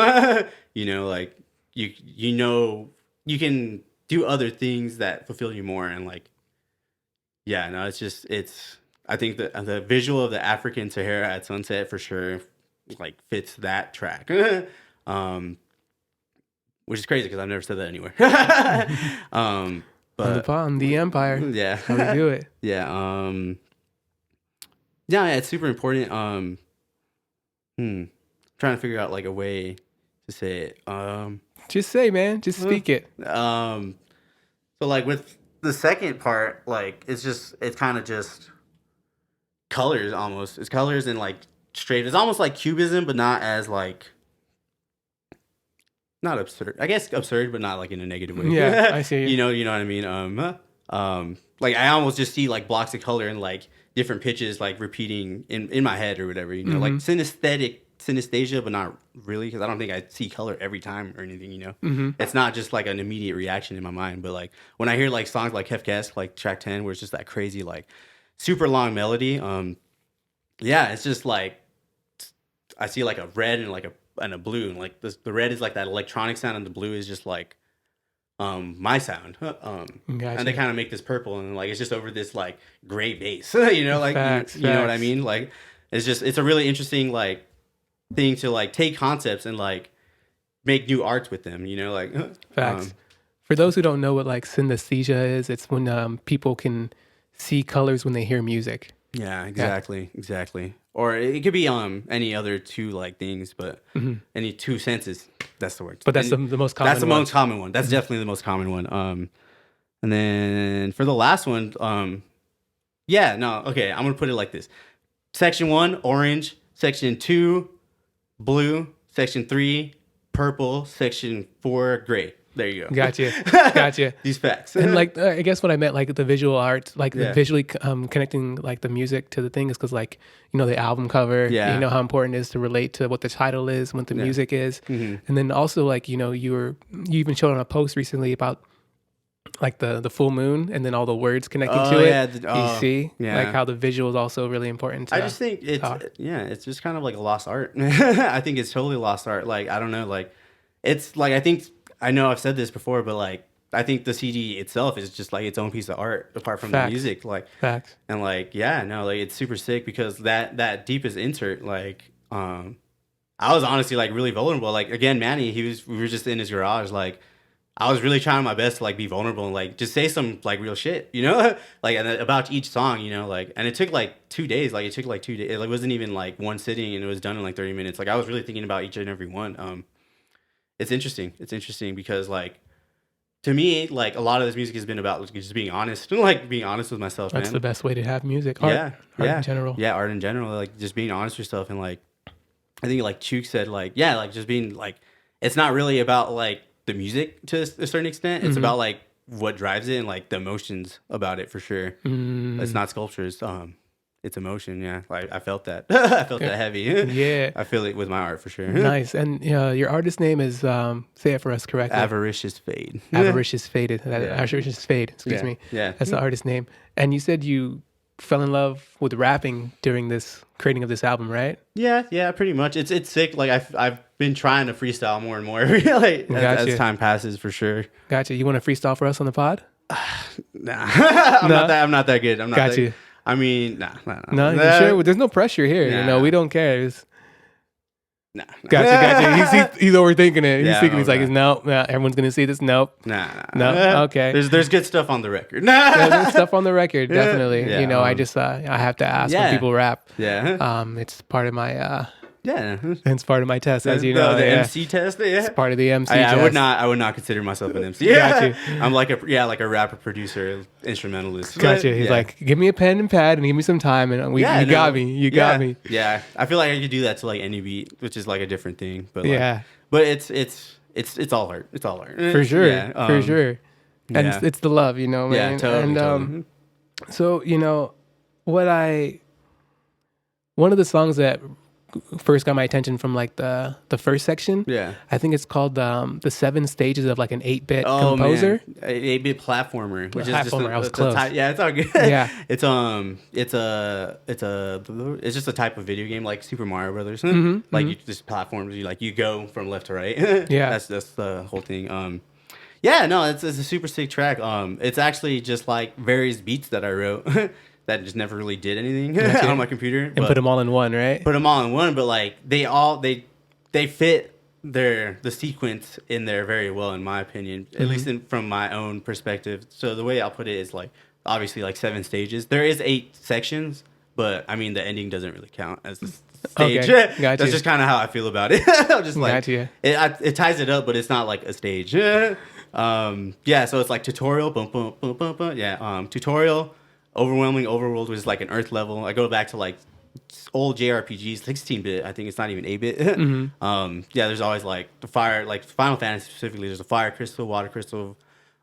You know, like you know you can do other things that fulfill you more. And like, yeah, no, it's. I think the visual of the African Sahara at sunset for sure, like fits that track. um, which is crazy because I've never said that anywhere. But
On the Empire.
yeah,
How we do it.
yeah, yeah, it's super important. Trying to figure out like a way to say it.
Just say, man. Just speak it.
So like with the second part, like it's kind of just colors almost. It's colors and like straight. It's almost like cubism, but not as like not absurd. I guess absurd, but not like in a negative way.
Yeah, I see.
You know what I mean. Like I almost just see like blocks of color and like different pitches like repeating in my head or whatever. You know, like synesthesia, but not really because I don't think I see color every time or anything. You know, it's not just like an immediate reaction in my mind. But like when I hear like songs like Hefkesk, like track 10, where it's just that crazy like super long melody. Yeah, it's just like I see like a red and like a blue, and like the red is like that electronic sound, and the blue is just like my sound.
Gotcha.
And they kind of make this purple, and like it's just over this like gray base. You know, like
Facts,
you know what I mean? Like it's a really interesting like thing to like take concepts and like make new arts with them. You know, like
Facts. For those who don't know what like synesthesia is, it's when people can see colors when they hear music.
Yeah, exactly. Or it could be any other two like things, but any two senses. That's the word.
But that's the most common.
That's the most common one. That's definitely the most common one. And then for the last one, yeah, no, okay, I'm gonna put it like this: Section 1, orange; Section 2, blue; Section 3, purple; Section 4, gray. There you go.
Gotcha.
These facts.
And like, I guess what I meant, like the visual arts, like the visually connecting like the music to the thing is because like, you know, the album cover, you know how important it is to relate to what the title is, what the music is. And then also like, you know, you even showed on a post recently about like the full moon and then all the words connecting to it. You see like how the visual is also really important to
I just think it's just kind of like a lost art. I think it's totally lost art. Like, I don't know, like it's like, I know I've said this before, but like I think the CD itself is just like its own piece of art apart from the music. Like,
Facts.
And like, yeah, no, like it's super sick because that deepest insert, like, I was honestly like really vulnerable. Like again, Manny, we were just in his garage. Like I was really trying my best to like be vulnerable and like just say some like real shit, you know, like and about each song, you know, like, and it took like 2 days. Like it took like 2 days. It wasn't even like one sitting and it was done in like 30 minutes. Like I was really thinking about each and every one. It's interesting because like to me, like a lot of this music has been about just being honest and like being honest with myself.
That's
man.
the best way to have music. Art in general.
Yeah, art in general. Like just being honest with yourself and like I think like Chuk said, like, yeah, like just being like it's not really about like the music to a certain extent. It's about like what drives it and like the emotions about it for sure. It's not sculptures. It's emotion, yeah. Like I felt that. I felt that heavy.
Yeah.
I feel it with my art for sure.
Nice. And your artist name is say it for us correctly.
Avaricious Phade.
Avaricious Phade. Avaricious Phade. Excuse me.
Yeah.
That's the artist name. And you said you fell in love with rapping during this creating of this album, right?
Yeah, pretty much. It's sick. Like I've been trying to freestyle more and more like, as time passes for sure.
Gotcha. You want to freestyle for us on the pod?
Nah. I'm not that good. I'm not
Gotcha.
that, I mean, nah.
No, you sure? There's no pressure here.
Nah.
You know, we don't care.
Nah.
Gotcha. He's overthinking it. He's thinking, he's like,
nah,
everyone's going to see this. Nope.
No.
Okay.
There's good stuff on the record.
There's stuff on the record, definitely.
Yeah,
you know, I just, I have to ask when people rap.
Yeah.
It's part of my,
yeah.
it's part of my test, as you know.
The MC test. Yeah.
It's part of the MC test.
I would not consider myself an MC.
Gotcha.
I'm like a rapper, producer, instrumentalist.
Gotcha. He's like, give me a pen and pad and give me some time, and you got me. You got me.
Yeah. I feel like I could do that to like any beat, which is like a different thing. But
like,
but it's all art. It's all art.
For sure. For sure. And
yeah.
it's the love, you know, man.
Yeah, totally.
And so, you know, one of the songs that first got my attention from like the first section.
Yeah.
I think it's called the 7 stages of like an 8-bit composer.
Man. 8-bit platformer, which is just
I was close.
Yeah, it's all good.
Yeah.
It's just a type of video game like Super Mario Brothers. You just platforms, you go from left to right.
Yeah.
That's the whole thing. Yeah, no, it's a super sick track. It's actually just like various beats that I wrote that just never really did anything on my computer.
And put them all in one, right?
Put them all in one, but like they fit the sequence in there very well, in my opinion, at least from my own perspective. So the way I'll put it is like obviously like 7 stages. There is 8 sections, but I mean the ending doesn't really count as the stage.
Okay, gotcha.
That's just kind of how I feel about it. I'm just like
Gotcha.
it ties it up, but it's not like a stage. Yeah, so it's like tutorial, boom, boom, boom, boom, boom. Yeah, tutorial, overwhelming overworld, which is like an Earth level. I go back to like old JRPGs, 16-bit. I think it's not even 8-bit. Yeah, there's always like the fire, like Final Fantasy specifically. There's a fire crystal, water crystal,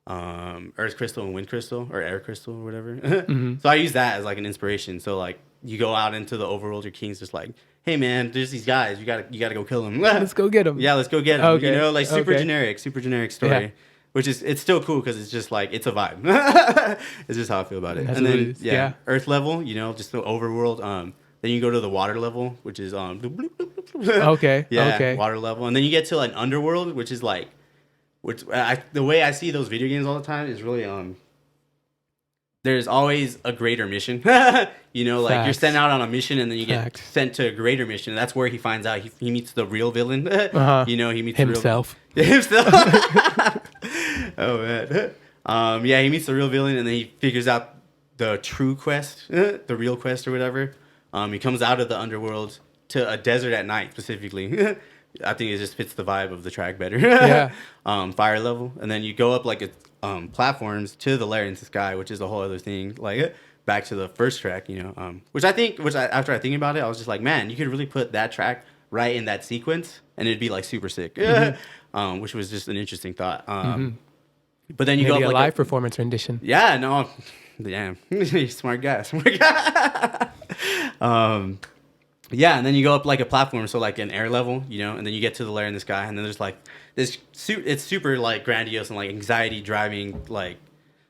earth crystal, and wind crystal, or air crystal, or whatever. So I use that as like an inspiration. So like you go out into the overworld, your king's just like, hey man, there's these guys. You gotta go kill them.
Let's go get them.
Yeah, let's go get them.
Okay.
You know, like super generic story.
Yeah.
Which is, it's still cool because it's just like, it's a vibe. It's just how I feel about it.
That's
And
what
then,
it is.
yeah, Earth level, you know, just the overworld. Then you go to the water level, which is,
Okay.
yeah,
Okay.
water level. And then you get to like underworld, which is like, the way I see those video games all the time is really, there's always a greater mission. You know, like you're
Facts.
sent out on a mission and then you get
Facts.
sent to a greater mission. That's where he finds out he meets the real villain. You know, he meets
Himself.
The real, himself. Oh man. Yeah, he meets the real villain and then he figures out the true quest, the real quest or whatever. He comes out of the underworld to a desert at night specifically. I think it just fits the vibe of the track better.
Yeah.
Fire level, and then you go up like platforms to the Lair In The Sky, which is a whole other thing. Like back to the first track, you know, after I think about it, I was just like, man, you could really put that track right in that sequence, and it'd be like super sick. Which was just an interesting thought. But then you
Maybe
go up
a
like
live performance rendition.
yeah, no, damn, smart guy. Yeah, and then you go up like a platform, so like an air level, you know, and then you get to the Lair In The Sky, and then there's like this it's super like grandiose and like anxiety driving, like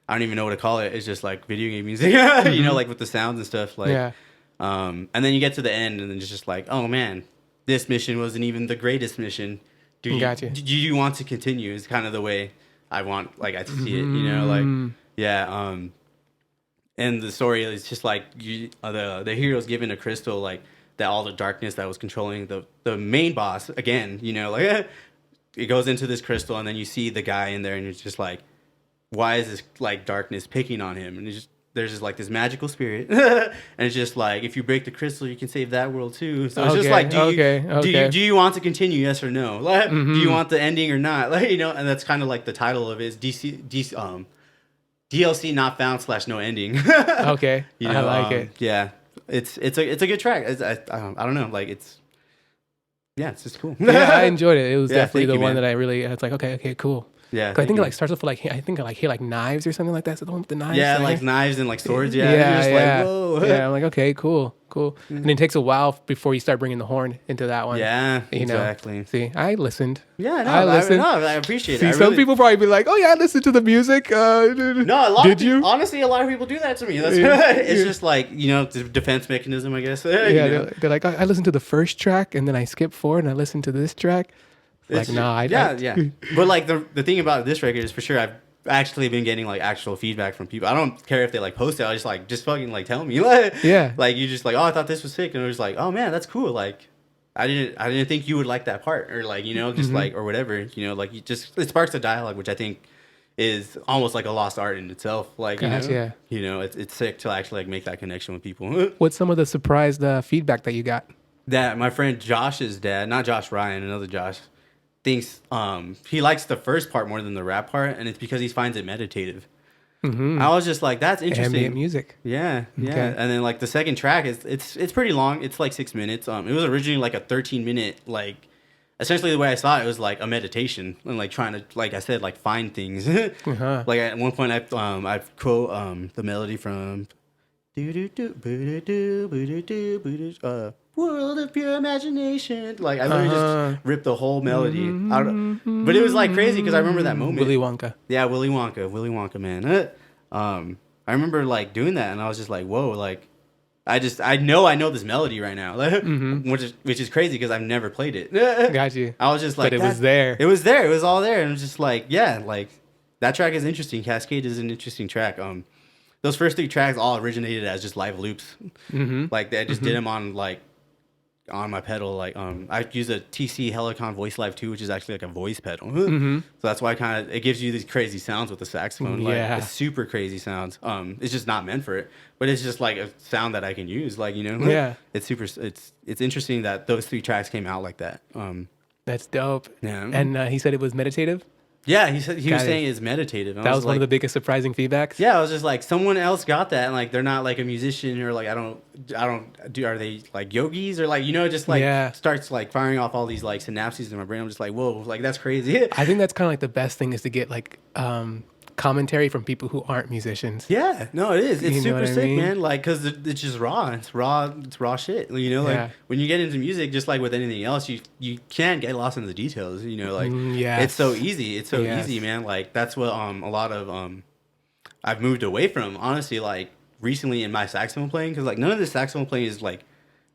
I don't even know what to call it. It's just like video game music, you know, like with the sounds and stuff. Like,
Yeah.
And then you get to the end, and then it's just like, oh man, this mission wasn't even the greatest mission. Do you want to continue? Is kind of the way I see it, you know, like yeah. And the story is just like the hero's given a crystal, like that all the darkness that was controlling the main boss again, you know, like it goes into this crystal, and then you see the guy in there, and it's just like, why is this like darkness picking on him? And it's just there's just like this magical spirit, and it's just like, if you break the crystal, you can save that world too. So it's just like, do you want to continue? Yes or no? Like, do you want the ending or not? Like, you know, and that's kind of like the title of it is DLC not found / no ending.
Okay,
You know,
I like it.
Yeah, it's a good track. I don't know, like it's just cool.
Yeah, I enjoyed it. It was
Yeah,
definitely
thank
the
you,
one
man.
that I really. I was like, okay, cool.
Yeah,
'Cause I think it like starts off with like I hear like knives or something like that. Is it the one with the knives?
yeah,
I
like
hear?
knives and like swords. Yeah,
yeah,
you're just
yeah.
like, whoa.
Yeah, I'm like, okay, cool. And it takes a while before you start bringing the horn into that one.
Yeah,
you know?
exactly.
See, I listened.
Yeah, no,
I listened.
I appreciate
See,
it.
some people probably be like, "Oh yeah, I listened to the music."
No, a lot.
Did you?
Honestly, a lot of people do that to me. That's it's just like, you know, the defense mechanism, I guess.
Yeah,
You know?
they're like, I listened to the first track and then I skipped forward and I listened to this track. Like, nah,
yeah. But like the thing about this record is for sure I've actually been getting like actual feedback from people. I don't care if they like post it. I just fucking like tell me. Like,
Yeah.
Like you just like, oh, I thought this was sick, and it was like, oh man, that's cool. Like I didn't think you would like that part, or like, you know, just like, or whatever, you know, like it sparks a dialogue, which I think is almost like a lost art in itself. Like,
Gotcha.
you know, it's sick to actually like make that connection with people.
What's some of the surprised feedback that you got?
That my friend Josh's dad, not Josh Ryan, another Josh, thinks he likes the first part more than the rap part, and it's because he finds it meditative. I was just like, that's interesting.
Ambient music.
Yeah.
Okay.
And then like the second track it's pretty long. It's like 6 minutes. It was originally like a 13-minute, like essentially the way I saw it was like a meditation and like trying to, like I said, like find things. Like at one point I quote the melody from World of Pure Imagination. Like I literally just ripped the whole melody out but it was like crazy because I remember that moment.
Willy Wonka.
Yeah, Willy Wonka, man. I remember like doing that, and I was just like, whoa, like I know this melody right now, which is crazy because I've never played it.
Got you.
I was just like,
But it was there.
It was there. It was all there, and it was just like, yeah, like that track is interesting. Cascade is an interesting track. Those first 3 tracks all originated as just live loops. Like I just did them on like on my pedal. Like I use a TC Helicon Voice Live 2, which is actually like a voice pedal. So that's why it gives you these crazy sounds with the saxophone. Like it's super crazy sounds. It's just not meant for it, but it's just like a sound that I can use. Like it's super. It's interesting that those 3 tracks came out like that.
That's dope.
Yeah.
And he said it was meditative.
Yeah, he said he was saying it's meditative.
That was one of the biggest surprising feedbacks.
Yeah, I was just like, someone else got that, and like they're not like a musician or like I don't do. Are they like yogis or like just like starts like firing off all these like synapses in my brain. I'm just like, whoa, like that's crazy.
I think that's kind of like the best thing is to get like commentary from people who aren't musicians.
Yeah, no, it is. It's super sick, man. Like, cause it's just raw. It's raw shit. Like when you get into music, just like with anything else, you can't get lost in the details. Like it's so easy. It's so easy, man. Like that's what a lot of I've moved away from, honestly. Like recently in my saxophone playing, cause like none of the saxophone playing is like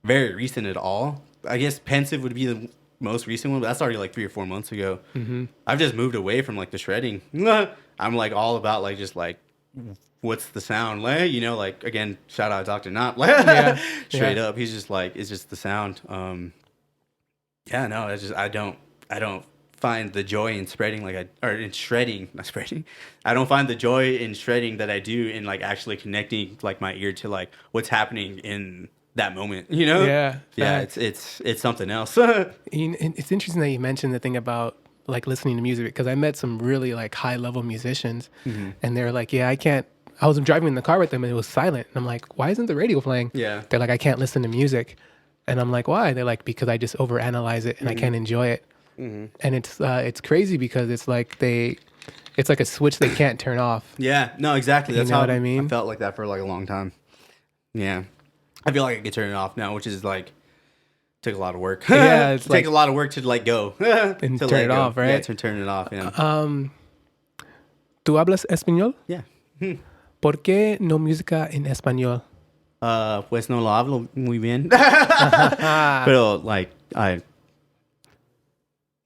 very recent at all. I guess Pensive would be the most recent one, but that's already like 3 or 4 months ago. I've just moved away from like the shredding. I'm like all about like just like what's the sound like, like again, shout out Dr. Knop, like straight up, he's just like it's just the sound. It's just I don't find the joy in spreading in shredding, not spreading. I don't find the joy in shredding that I do in like actually connecting like my ear to like what's happening in that moment, it's something else.
It's interesting that you mentioned the thing about like listening to music, because I met some really like high level musicians and they're like, I was driving in the car with them and it was silent. And I'm like, why isn't the radio playing?
Yeah.
They're like, I can't listen to music. And I'm like, why? They're like, because I just overanalyze it and I can't enjoy it. And it's crazy because it's like it's like a switch they can't turn off.
Yeah, no, exactly. That's
what I mean?
I felt like that for like a long time. Yeah. I feel like I can turn it off now, which is like, took a lot of work.
Yeah,
it takes a lot of work to like go
and
to
turn it off, right?
Yeah, to turn it off. Yeah.
¿Tú hablas español?
Yeah.
¿Por qué no música en español?
Pues no lo hablo muy bien. Pero like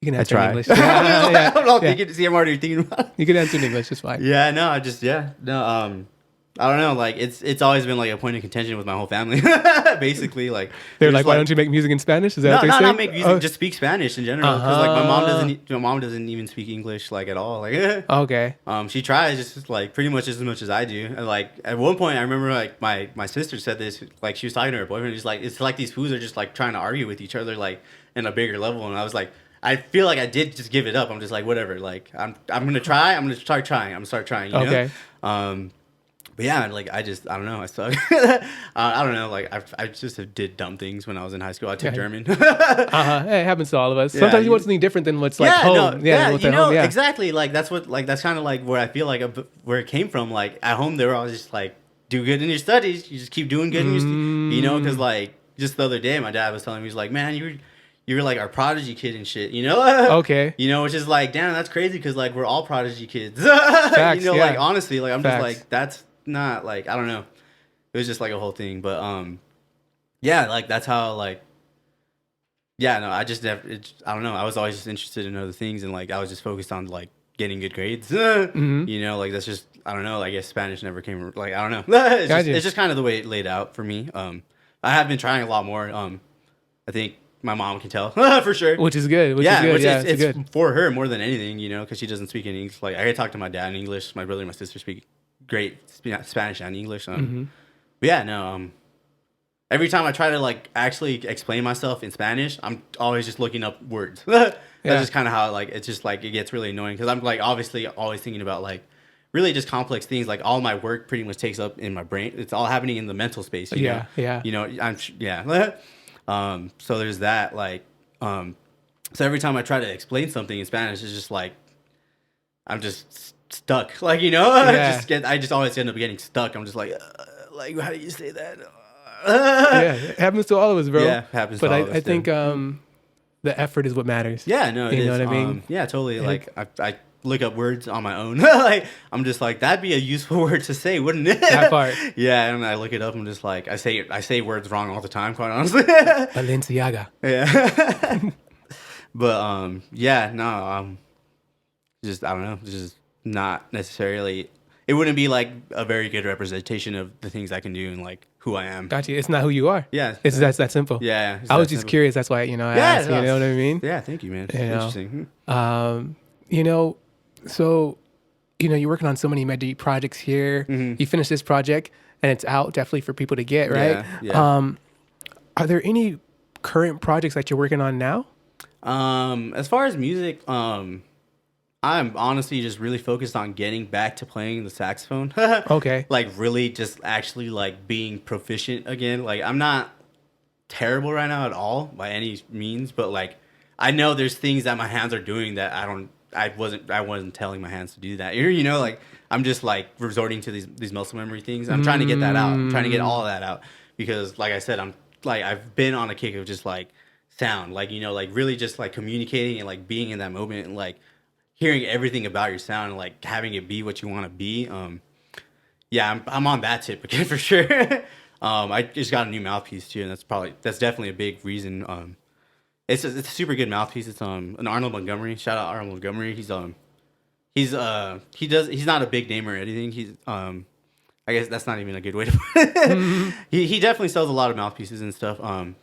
you can answer in English.
See, I'm already thinking about it.
You can answer in English, it's fine.
Yeah, no, I don't know. Like it's always been like a point of contention with my whole family. Basically, like
they're like, why don't you make music in Spanish? Is that what they're saying?
Not make music. Just speak Spanish in general. Because like my mom doesn't even speak English like at all. Like
okay.
She tries just like pretty much as much as I do. And like at one point, I remember like my sister said this. Like she was talking to her boyfriend. She's like, it's like these fools are just like trying to argue with each other like in a bigger level. And I was like, I feel like I did just give it up. I'm just like, whatever. Like I'm gonna try. I'm gonna start trying. I'm gonna start trying. You know? But yeah, like I don't know. I suck. I don't know. Like I just did dumb things when I was in high school. I took German.
Hey, it happens to all of us. Sometimes you want something different than what's like home.
Exactly. Like that's kind of like where I feel like where it came from. Like at home, they were always just like, do good in your studies. You just keep doing good in your because like just the other day, my dad was telling me, he's like, man, you were like our prodigy kid and shit,
Okay.
Which is like, damn, that's crazy because like we're all prodigy kids.
Facts,
like honestly, like I'm
Facts.
just like that's not like I don't know. It was just like a whole thing, but like that's how like I just never. I don't know. I was always just interested in other things and like I was just focused on like getting good grades. Like that's just I don't know. I guess Spanish never came. Like I don't know. It's just kind of the way it laid out for me. I have been trying a lot more. I think my mom can tell for sure,
which is good.
It's good for her more than anything, because she doesn't speak any English. Like I can talk to my dad in English. My brother and my sister speak great Spanish and English. Every time I try to like actually explain myself in Spanish, I'm always just looking up words. That's just kind of how like it's just like it gets really annoying because I'm like obviously always thinking about like really just complex things. Like all my work pretty much takes up in my brain. It's all happening in the mental space. You know? So there's that. Like, so every time I try to explain something in Spanish, it's just like I'm just stuck. Like I just always end up getting stuck. I'm just like how do you say that?
It happens to all of us, bro.
Yeah, happens. But to all of us,
I think the effort is what matters.
Yeah, no,
you know what I mean?
Yeah, totally. Like I look up words on my own. Like I'm just like that'd be a useful word to say, wouldn't it?
That part.
Yeah, and I look it up. I'm just like I say words wrong all the time, quite honestly.
Balenciaga.
Yeah. But just I don't know. Just not necessarily. It wouldn't be like a very good representation of the things I can do and like who I am.
Got you. It's not who you are.
Yeah,
It's that's that simple.
yeah. It's
I was
that
just
simple.
curious. That's why I
Yeah,
asked. You know what I mean?
yeah. Thank you, man.
You know.
Interesting.
You know, so you're working on so many med projects here. You finished this project and it's out definitely for people to get, right?
Yeah.
Are there any current projects that you're working on now?
As far as music, I'm honestly just really focused on getting back to playing the saxophone.
Okay.
Like really just actually like being proficient again. Like I'm not terrible right now at all by any means, but like I know there's things that my hands are doing that I wasn't telling my hands to do that. Like I'm just like resorting to these muscle memory things. I'm trying to get that out. I'm trying to get all of that out because like I said, I've been on a kick of just like sound, like like really just like communicating and like being in that moment and like hearing everything about your sound and like having it be what you want to be. Yeah, I'm on that tip again for sure. I just got a new mouthpiece too, and that's definitely a big reason. It's a super good mouthpiece. It's an Arnold Montgomery. Shout out Arnold Montgomery. He's not a big name or anything. I guess that's not even a good way to put it. He definitely sells a lot of mouthpieces and stuff.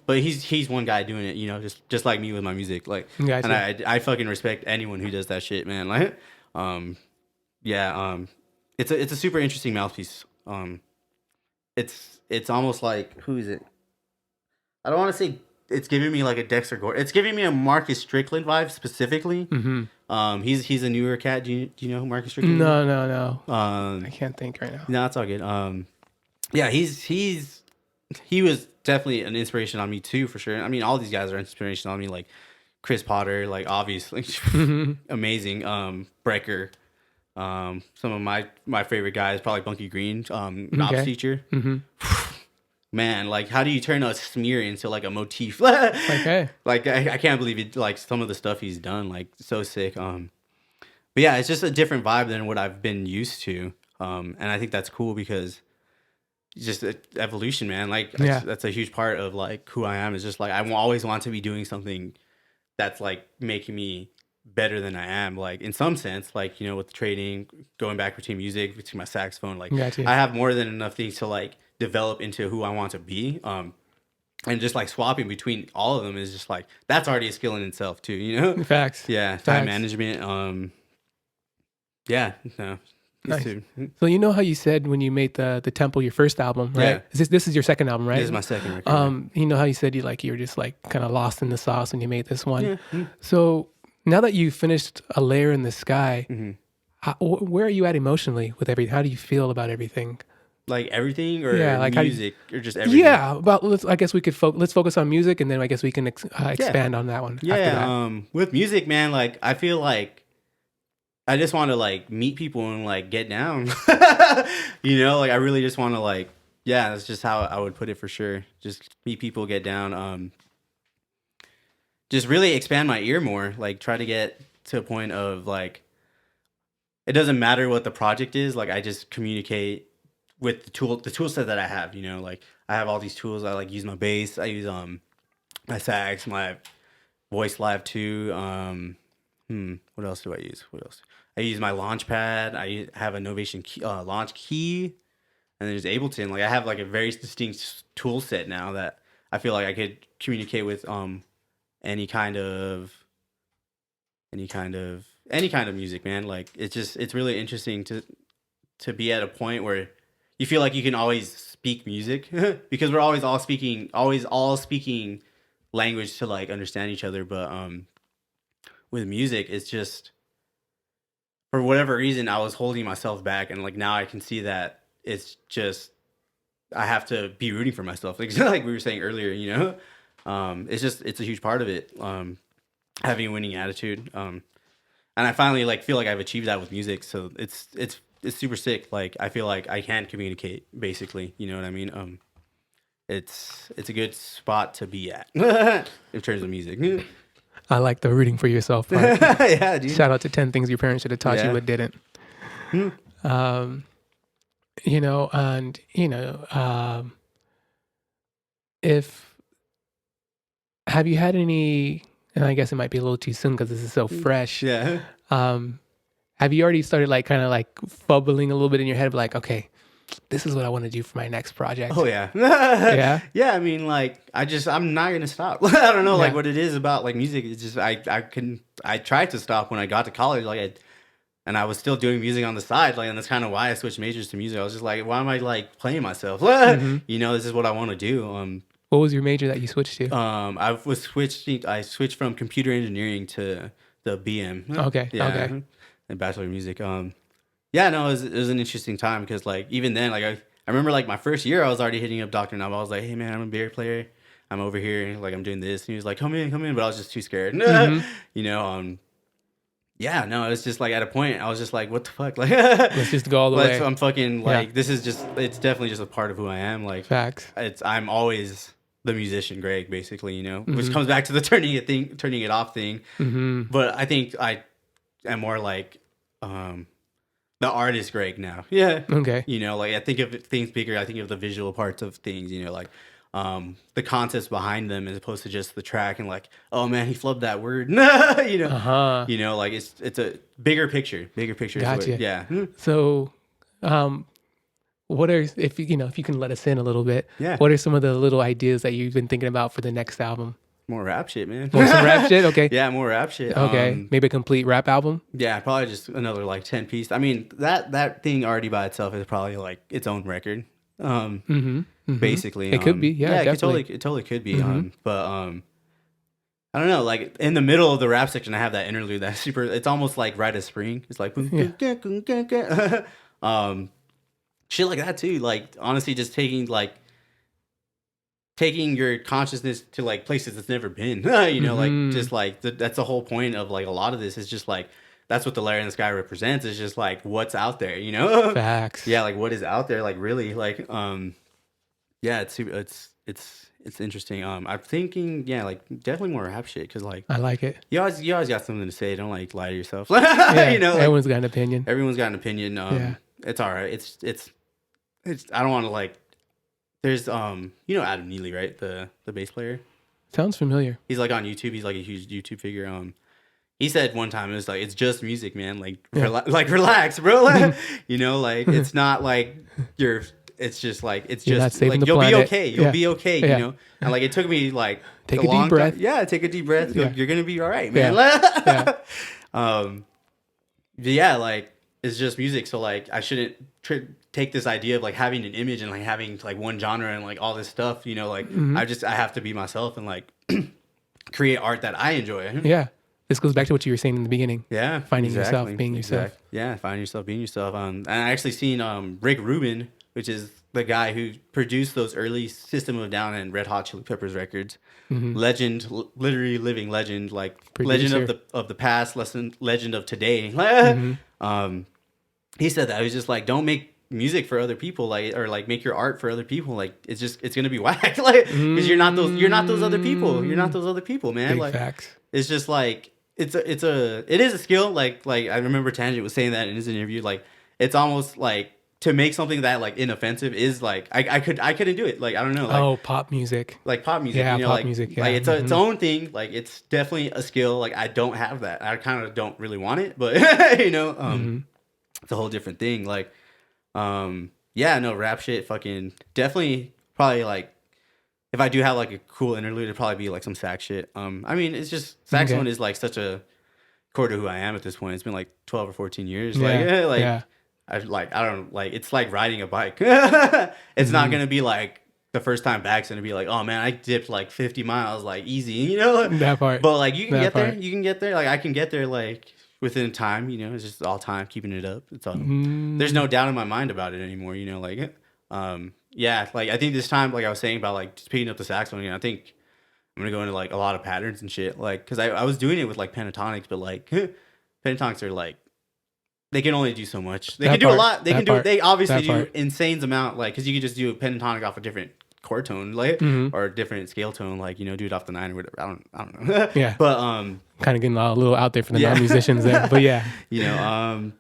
But he's one guy doing it, just like me with my music. Like,
Gotcha.
and I fucking respect anyone who does that shit, man. Like, yeah, it's a super interesting mouthpiece. It's almost like, who is it? I don't want to say it's giving me like a Dexter Gordon. It's giving me a Marcus Strickland vibe specifically. He's a newer cat. Do you know who Marcus Strickland is?
No. I can't think right now.
No, it's all good. Yeah, he was definitely an inspiration on me too, for sure. I mean, all these guys are inspiration on me, like Chris Potter, like obviously amazing. Brecker. Some of my favorite guys, probably Bunky Green, Knobs teacher. Man, like how do you turn a smear into like a motif?
Okay.
Like I can't believe it. Like some of the stuff he's done, like so sick. But yeah, it's just a different vibe than what I've been used to. And I think that's cool because just evolution, man. Like that's a huge part of like who I am. Is just like I always want to be doing something that's like making me better than I am. Like in some sense, like with trading, going back between music, between my saxophone, like I have more than enough things to like develop into who I want to be. And just like swapping between all of them is just like that's already a skill in itself too.
Facts.
Yeah, time management. Yeah, no.
Nice. So how you said when you made the Temple your first album, right?
Yeah.
This is your second album, right?
This is my second record.
How you said you were just like kind of lost in the sauce when you made this one.
Yeah.
So now that you finished A Lair in the Sky, where are you at emotionally with everything? How do you feel about everything?
Like everything, or
like
music, or just everything?
Yeah, I guess we could let's focus on music, and then I guess we can expand on that one.
Yeah,
after that.
With music, man, like I feel like I just want to like meet people and like get down. Like I really just want to like, yeah, that's just how I would put it for sure. Just meet people, get down. Just really expand my ear more. Like try to get to a point of like, it doesn't matter what the project is. Like I just communicate with the tool set that I have. Like I have all these tools. I like use my bass. I use my sax, my voice live too. What else do I use? I use my launch pad. I have a Novation key, launch key, and there's Ableton. Like I have like a very distinct tool set now that I feel like I could communicate with any kind of music, man. Like it's really interesting to be at a point where you feel like you can always speak music because we're always all speaking language to like understand each other. But with music, it's just for whatever reason I was holding myself back, and like now I can see that it's just I have to be rooting for myself, like we were saying earlier. It's a huge part of it. Having a winning attitude. And I finally like feel like I've achieved that with music, so it's super sick. Like I feel like I can communicate basically, you know what I mean? It's a good spot to be at in terms of music.
I like the rooting for yourself part.
Yeah, dude.
Shout out to 10 things your parents should have taught you but didn't. If have you had any, and I guess it might be a little too soon because this is so fresh.
Yeah.
have you already started like kind of like fumbling a little bit in your head of like, okay, this is what I want to do for my next project?
Oh yeah.
Yeah.
Yeah, I mean, like, I'm not gonna stop. I don't know, like,
Yeah.
what it is about like music. It's just I tried to stop when I got to college, and I was still doing music on the side, like, and that's kind of why I switched majors to music. I was just like, why am I like playing myself?
Mhm.
You know, this is what I want to do.
What was your major that you switched to?
I switched from computer engineering to the BM.
Okay.
Yeah,
Okay.
and Bachelor of Music. Yeah, no, it was an interesting time because like even then, like I remember like my first year, I was already hitting up Dr. Nub. I was like, hey man, I'm a beer player. I'm over here, like I'm doing this. And he was like, come in, but I was just too scared.
Mhm.
You know, yeah, no, it was just like at a point I was just like, what the fuck? Like
Let's just go all the way.
I'm fucking
Yeah.
like this is just it's definitely just a part of who I am. Like
Facts.
I'm always the musician Greg, basically, you know, which
Mhm.
comes back to the turning it off thing.
Mm-hmm.
But I think I am more like the artist Greg now. Yeah.
Okay.
You know, like I think of things bigger. I think of the visual parts of things, you know, like the concepts behind them as opposed to just the track and like, oh man, he flubbed that word. You know.
Uh-huh.
You know, like it's a bigger picture. Bigger picture.
Gotcha.
Yeah.
So, what are if you can let us in a little bit?
Yeah.
What are some of the little ideas that you've been thinking about for the next album?
More rap shit, man.
More some rap shit? Okay.
Yeah, more rap shit.
Okay. Maybe a complete rap album?
Yeah, probably just another like 10 piece. I mean, that thing already by itself is probably like its own record. Basically.
It could be, yeah, definitely.
It totally could be.
Mhm.
But I don't know, like in the middle of the rap section I have that interlude that's super it's almost like Rite of Spring. It's like shit like that too. Like honestly just taking your consciousness to like places it's never been. You know, like just like that's the whole point of like a lot of this is just like that's what the Lair In The Sky represents. Is just like what's out there, you know?
Facts.
Yeah, like what is out there, like really, like yeah, it's interesting. I'm thinking, yeah, like definitely more rap shit because like
I like it.
you always got something to say. Don't like lie to yourself.
Yeah,
You know, like,
everyone's got an opinion.
everyone's got an opinion.
Yeah.
It's all right. It's I don't want to like. There's you know Adam Neely, right? The bass player.
Sounds familiar.
He's like on YouTube. He's like a huge YouTube figure. He said one time it was like it's just music, man. Like like relax, bro. You know, like it's not like you're. It's just like it's
You're not
just
saving
like
the
you'll
planet.
be okay. You'll
Yeah.
be okay.
Yeah.
You know, and like it took me like
Take a deep
long
breath.
time. Yeah, take a deep breath.
Yeah.
You're gonna be all right, man.
Yeah.
But yeah, like it's just music. So like I shouldn't take this idea of like having an image and like having like one genre and like all this stuff. You know, like I have to be myself and like create art that I enjoy.
Yeah. This goes back to what you were saying in the beginning.
Yeah,
Finding yourself, being yourself.
Yeah, finding yourself, being yourself. And I actually seen Rick Rubin, which is the guy who produced those early System of a Down and Red Hot Chili Peppers records. Legend, literally living legend, like
Producer.
legend of the past, legend of today. He said that he was just like, don't make music for other people, like, or like make your art for other people. Like it's gonna be whack, like because you're not those other people. You're not those other people, man.
Big
like
facts.
it's just like it is a skill. Like I remember Tangent was saying that in his interview. Like it's almost like to make something that like inoffensive is like I couldn't do it. Like I don't know. Like,
Pop music.
like pop music.
Yeah,
you know,
pop
like,
music, yeah.
Like it's its own thing. Like it's definitely a skill. Like I don't have that. I kind of don't really want it, but you know, it's a whole different thing. Like, yeah, no rap shit. Fucking definitely probably like. If I do have like a cool interlude, it'd probably be like some sax shit. I mean, it's just saxophone is like such a core to who I am at this point. It's been like 12 or 14 years.
Yeah.
I don't like it's like riding a bike. It's not gonna be like the first time back's gonna be like, oh man, I dipped like 50 miles like easy, you know?
That part.
But like you can
That
get there.
part.
You can get there. Like I can get there like within time, you know, it's just all time keeping it up. It's all there's no doubt in my mind about it anymore, you know, like yeah, like I think this time, like I was saying about like just picking up the saxophone, you know, I think I'm gonna go into like a lot of patterns and shit, like because I was doing it with like pentatonics, but like pentatonics are like they can only do so much. They
That
can do a
part.
lot. They
That
can do.
part.
They obviously
That
do
part.
insane amount, like because you can just do a pentatonic off a different chord tone, like or a different scale tone, like you know, do it off the 9 or whatever. I don't know.
Yeah.
But
Kind of getting a little out there for the
Yeah.
non-musicians there. But yeah.
you know,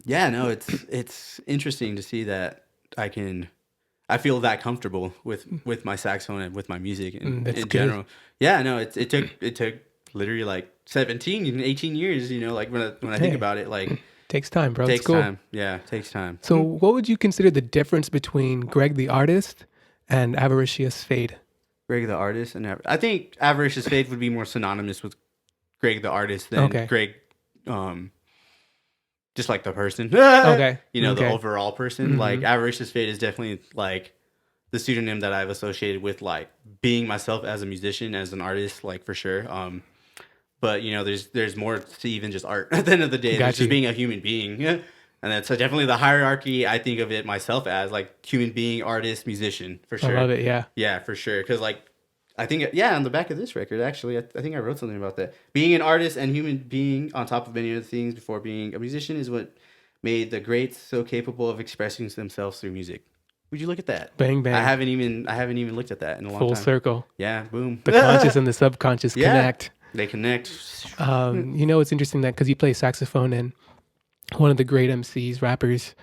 yeah, no, it's interesting to see that I feel that comfortable with my saxophone and with my music in
That's good.
general. Yeah, no, it took literally like 17 and 18 years, like when I think
Hey.
about it, like
Takes time, bro. It's
takes
cool.
time. Yeah, takes time.
So, what would you consider the difference between Greg the artist and Avaricious Phade?
Greg the artist and I think Avaricious Phade would be more synonymous with Greg the artist than
Okay.
Greg, just like the person.
Okay.
The
Okay.
overall person. Like Avaricious Phade is definitely like the pseudonym that I've associated with like being myself as a musician, as an artist, like for sure. But there's more to even just art at the end of the day. There's just being a human being. And that's definitely the hierarchy I think of it myself as, like human being, artist, musician, for sure.
I love it, yeah.
Yeah, for sure. Because like I think, on the back of this record, actually, I think I wrote something about that. Being an artist and human being on top of many other things before being a musician is what made the greats so capable of expressing themselves through music. Would you look at that?
Bang, bang.
I haven't even looked at that in a long
Full
time.
circle.
Yeah, boom.
The conscious and the subconscious connect.
They connect.
It's interesting that because you play saxophone, and one of the great MCs, rappers,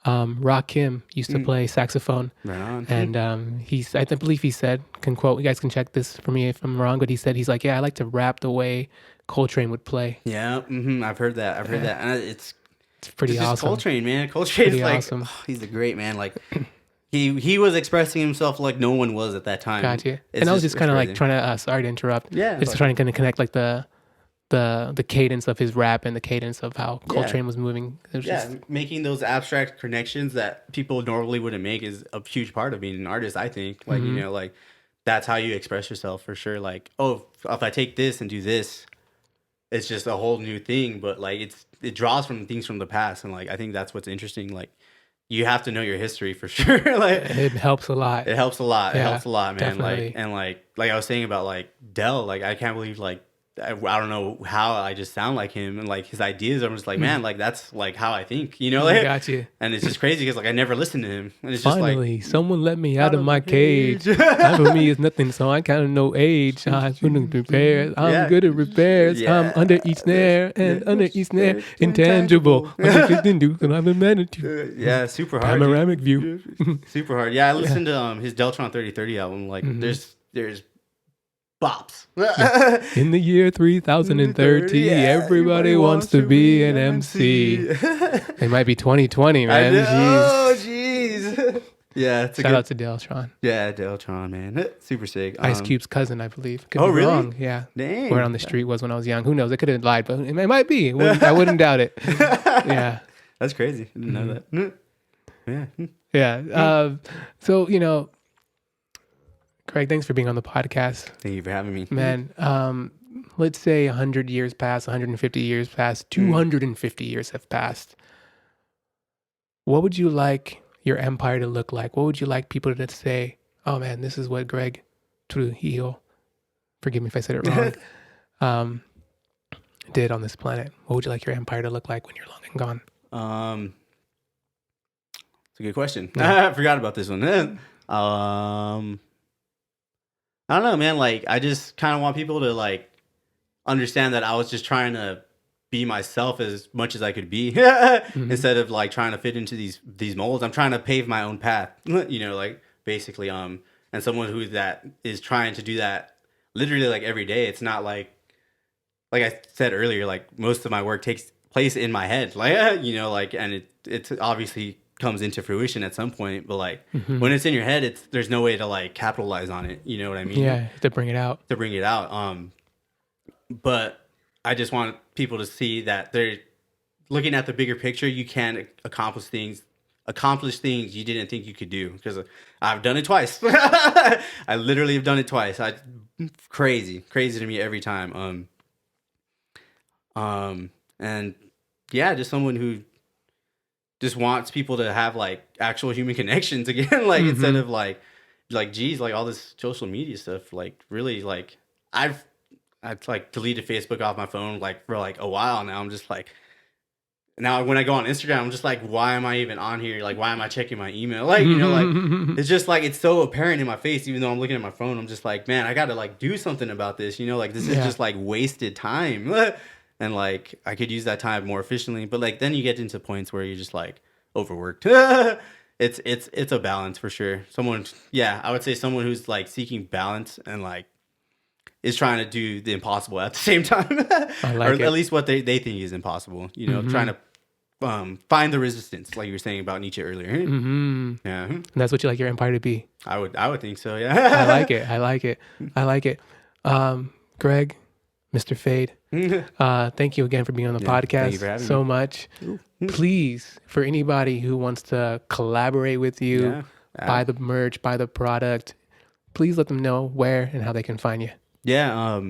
Rakim used to play saxophone.
Right on.
And I believe he said, can quote, you guys can check this for me if I'm wrong, but he's like, yeah, I like to rap the way Coltrane would play.
Yeah, I've heard that. And it's
pretty awesome.
Coltrane, man. Coltrane's like,
awesome.
He's a great man. Like, he was expressing himself like no one was at that time.
Gotcha. And I was just kind of like trying to, sorry to interrupt.
Yeah.
Just trying to kind of connect like the cadence of his rap and the cadence of how Coltrane was moving. It was just
making those abstract connections that people normally wouldn't make is a huge part of being an artist, I think. Like, like that's how you express yourself for sure. Like, oh, if I take this and do this, it's just a whole new thing. But like it draws from things from the past, and like I think that's what's interesting. Like, you have to know your history for sure. Like,
it helps a lot.
It helps a lot.
Yeah,
it helps a lot, man.
Definitely.
Like I was saying about like Dell, like I can't believe like I don't know how I just sound like him, and like his ideas. I'm just like, man, like that's like how I think, like.
I got you.
And it's just crazy because like I never listened to him, and it's
finally
just like,
someone let me out of my cage. Time for me is nothing, so I kind of know age. I'm good at repairs. I'm good at repairs. I'm under each snare and under each snare, intangible. What you can do, and I've been managed to.
Yeah, super hard.
Panoramic view.
Super hard. Yeah, I listened to his Deltron 3030 album. Like, there's bops.
In the year 3030, everybody wants to be an MC. It might be 2020, man.
Jeez. Yeah.
Shout out to Deltron.
Yeah, Deltron, man. Super sick.
Ice Cube's cousin, I believe. Could
be
really?
Wrong.
Yeah.
Dang.
Where on the street was when I was young. Who knows? I could have lied, but it might be. I wouldn't doubt it. Yeah.
That's crazy. I didn't know that. Yeah.
Yeah. So, Craig, thanks for being on the podcast.
Thank you for having me.
Man, let's say 100 years pass, 150 years pass, 250 years have passed. What would you like your empire to look like? What would you like people to say, oh man, this is what Greg Trujillo, forgive me if I said it wrong, did on this planet? What would you like your empire to look like when you're long and gone?
It's a good question. I forgot about this one. I don't know, man. Like, I just kind of want people to like understand that I was just trying to be myself as much as I could be, instead of like trying to fit into these molds. I'm trying to pave my own path, like basically. And someone who that is trying to do that literally like every day. It's not like I said earlier, like most of my work takes place in my head, like and it obviously comes into fruition at some point, but like when it's in your head, there's no way to like capitalize on it. You know what I mean?
Yeah, to bring it out.
But I just want people to see that they're looking at the bigger picture. You can accomplish things you didn't think you could do, because I've done it twice. I literally have done it twice. Crazy to me every time. And yeah, just someone who just wants people to have like actual human connections again, like instead of like geez, like all this social media stuff. Like really, like I've like deleted Facebook off my phone like for like a while now. I'm just like, now when I go on Instagram, I'm just like, why am I even on here? Like, why am I checking my email? Like, like it's just like it's so apparent in my face, even though I'm looking at my phone. I'm just like, man, I gotta like do something about this. Like this is just like wasted time. And like I could use that time more efficiently, but like then you get into points where you're just like overworked. It's a balance for sure. I would say someone who's like seeking balance and like is trying to do the impossible at the same time,
I like
or
it.
at least what they think is impossible. You know, trying to find the resistance, like you were saying about Nietzsche earlier. Yeah,
And that's what you like your empire to be.
I would think so. Yeah,
I like it. I like it. I like it. Greg, Mr. Phade, thank you again for being on the podcast
thank you for having
so
me.
much. Please, for anybody who wants to collaborate with you, buy the merch, buy the product, please let them know where and how they can find you.
Yeah,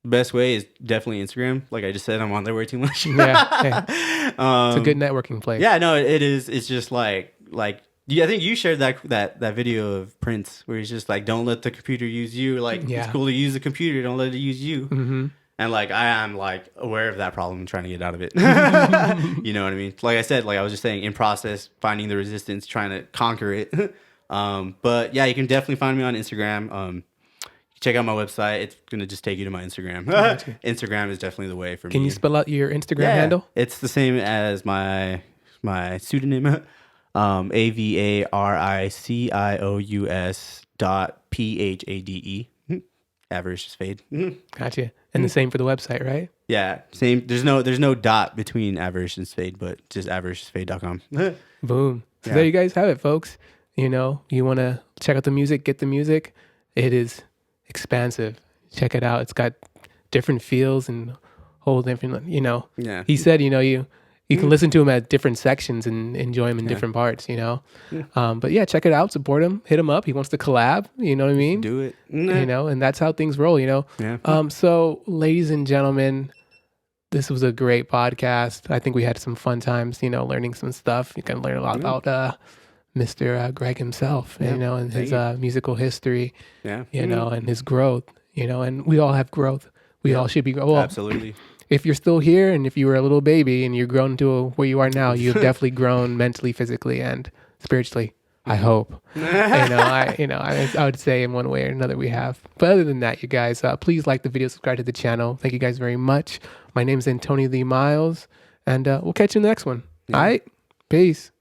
best way is definitely Instagram. Like I just said, I'm on there way too much.
Yeah, it's a good networking place.
Yeah, no, it is. It's just yeah, I think you shared that video of Prince where he's just like, don't let the computer use you. Like it's cool to use the computer, don't let it use you. And like I am like aware of that problem and trying to get out of it. You know what I mean? Like I said, like I was just saying, in process, finding the resistance, trying to conquer it. But yeah, you can definitely find me on Instagram. Check out my website. It's gonna just take you to my Instagram. Instagram is definitely the way for me.
Can you spell out your Instagram handle?
It's the same as my pseudonym. AVARICIOUS.PHADE. Avaricious Phade.
Gotcha. And the same for the website, right?
Yeah, same. There's no dot between Avaricious Phade, but just avariciousphade.com.
Boom. So there you guys have it, folks. You know, you want to check out the music, get the music. It is expansive. Check it out. It's got different feels and whole different, you know.
Yeah.
He said, you know, you can listen to him at different sections and enjoy him in different parts, you know. But yeah, check it out, support him, hit him up. He wants to collab, you know what I mean?
Do it.
You know, and that's how things roll, you know.
Yeah.
So ladies and gentlemen, this was a great podcast. I think we had some fun times, you know, learning some stuff. You can learn a lot about Mr. Greg himself, you know, and his musical history, you know, and his growth, you know, and we all have growth. We all should be growing. Well,
absolutely.
If you're still here and if you were a little baby and you're grown to where you are now, you've definitely grown mentally, physically, and spiritually. I hope. I would say in one way or another we have. But other than that, you guys, please like the video, subscribe to the channel. Thank you guys very much. My name is Antonio Lee Miles, and we'll catch you in the next one. All right, peace.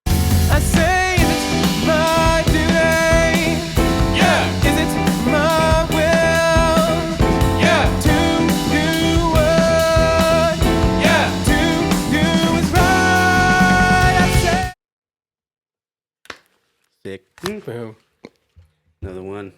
I say it's my duty. Yeah. Is it my will? Yeah. To do what? Yeah. To do is right. I say.
Sick.
Boom.
Another one.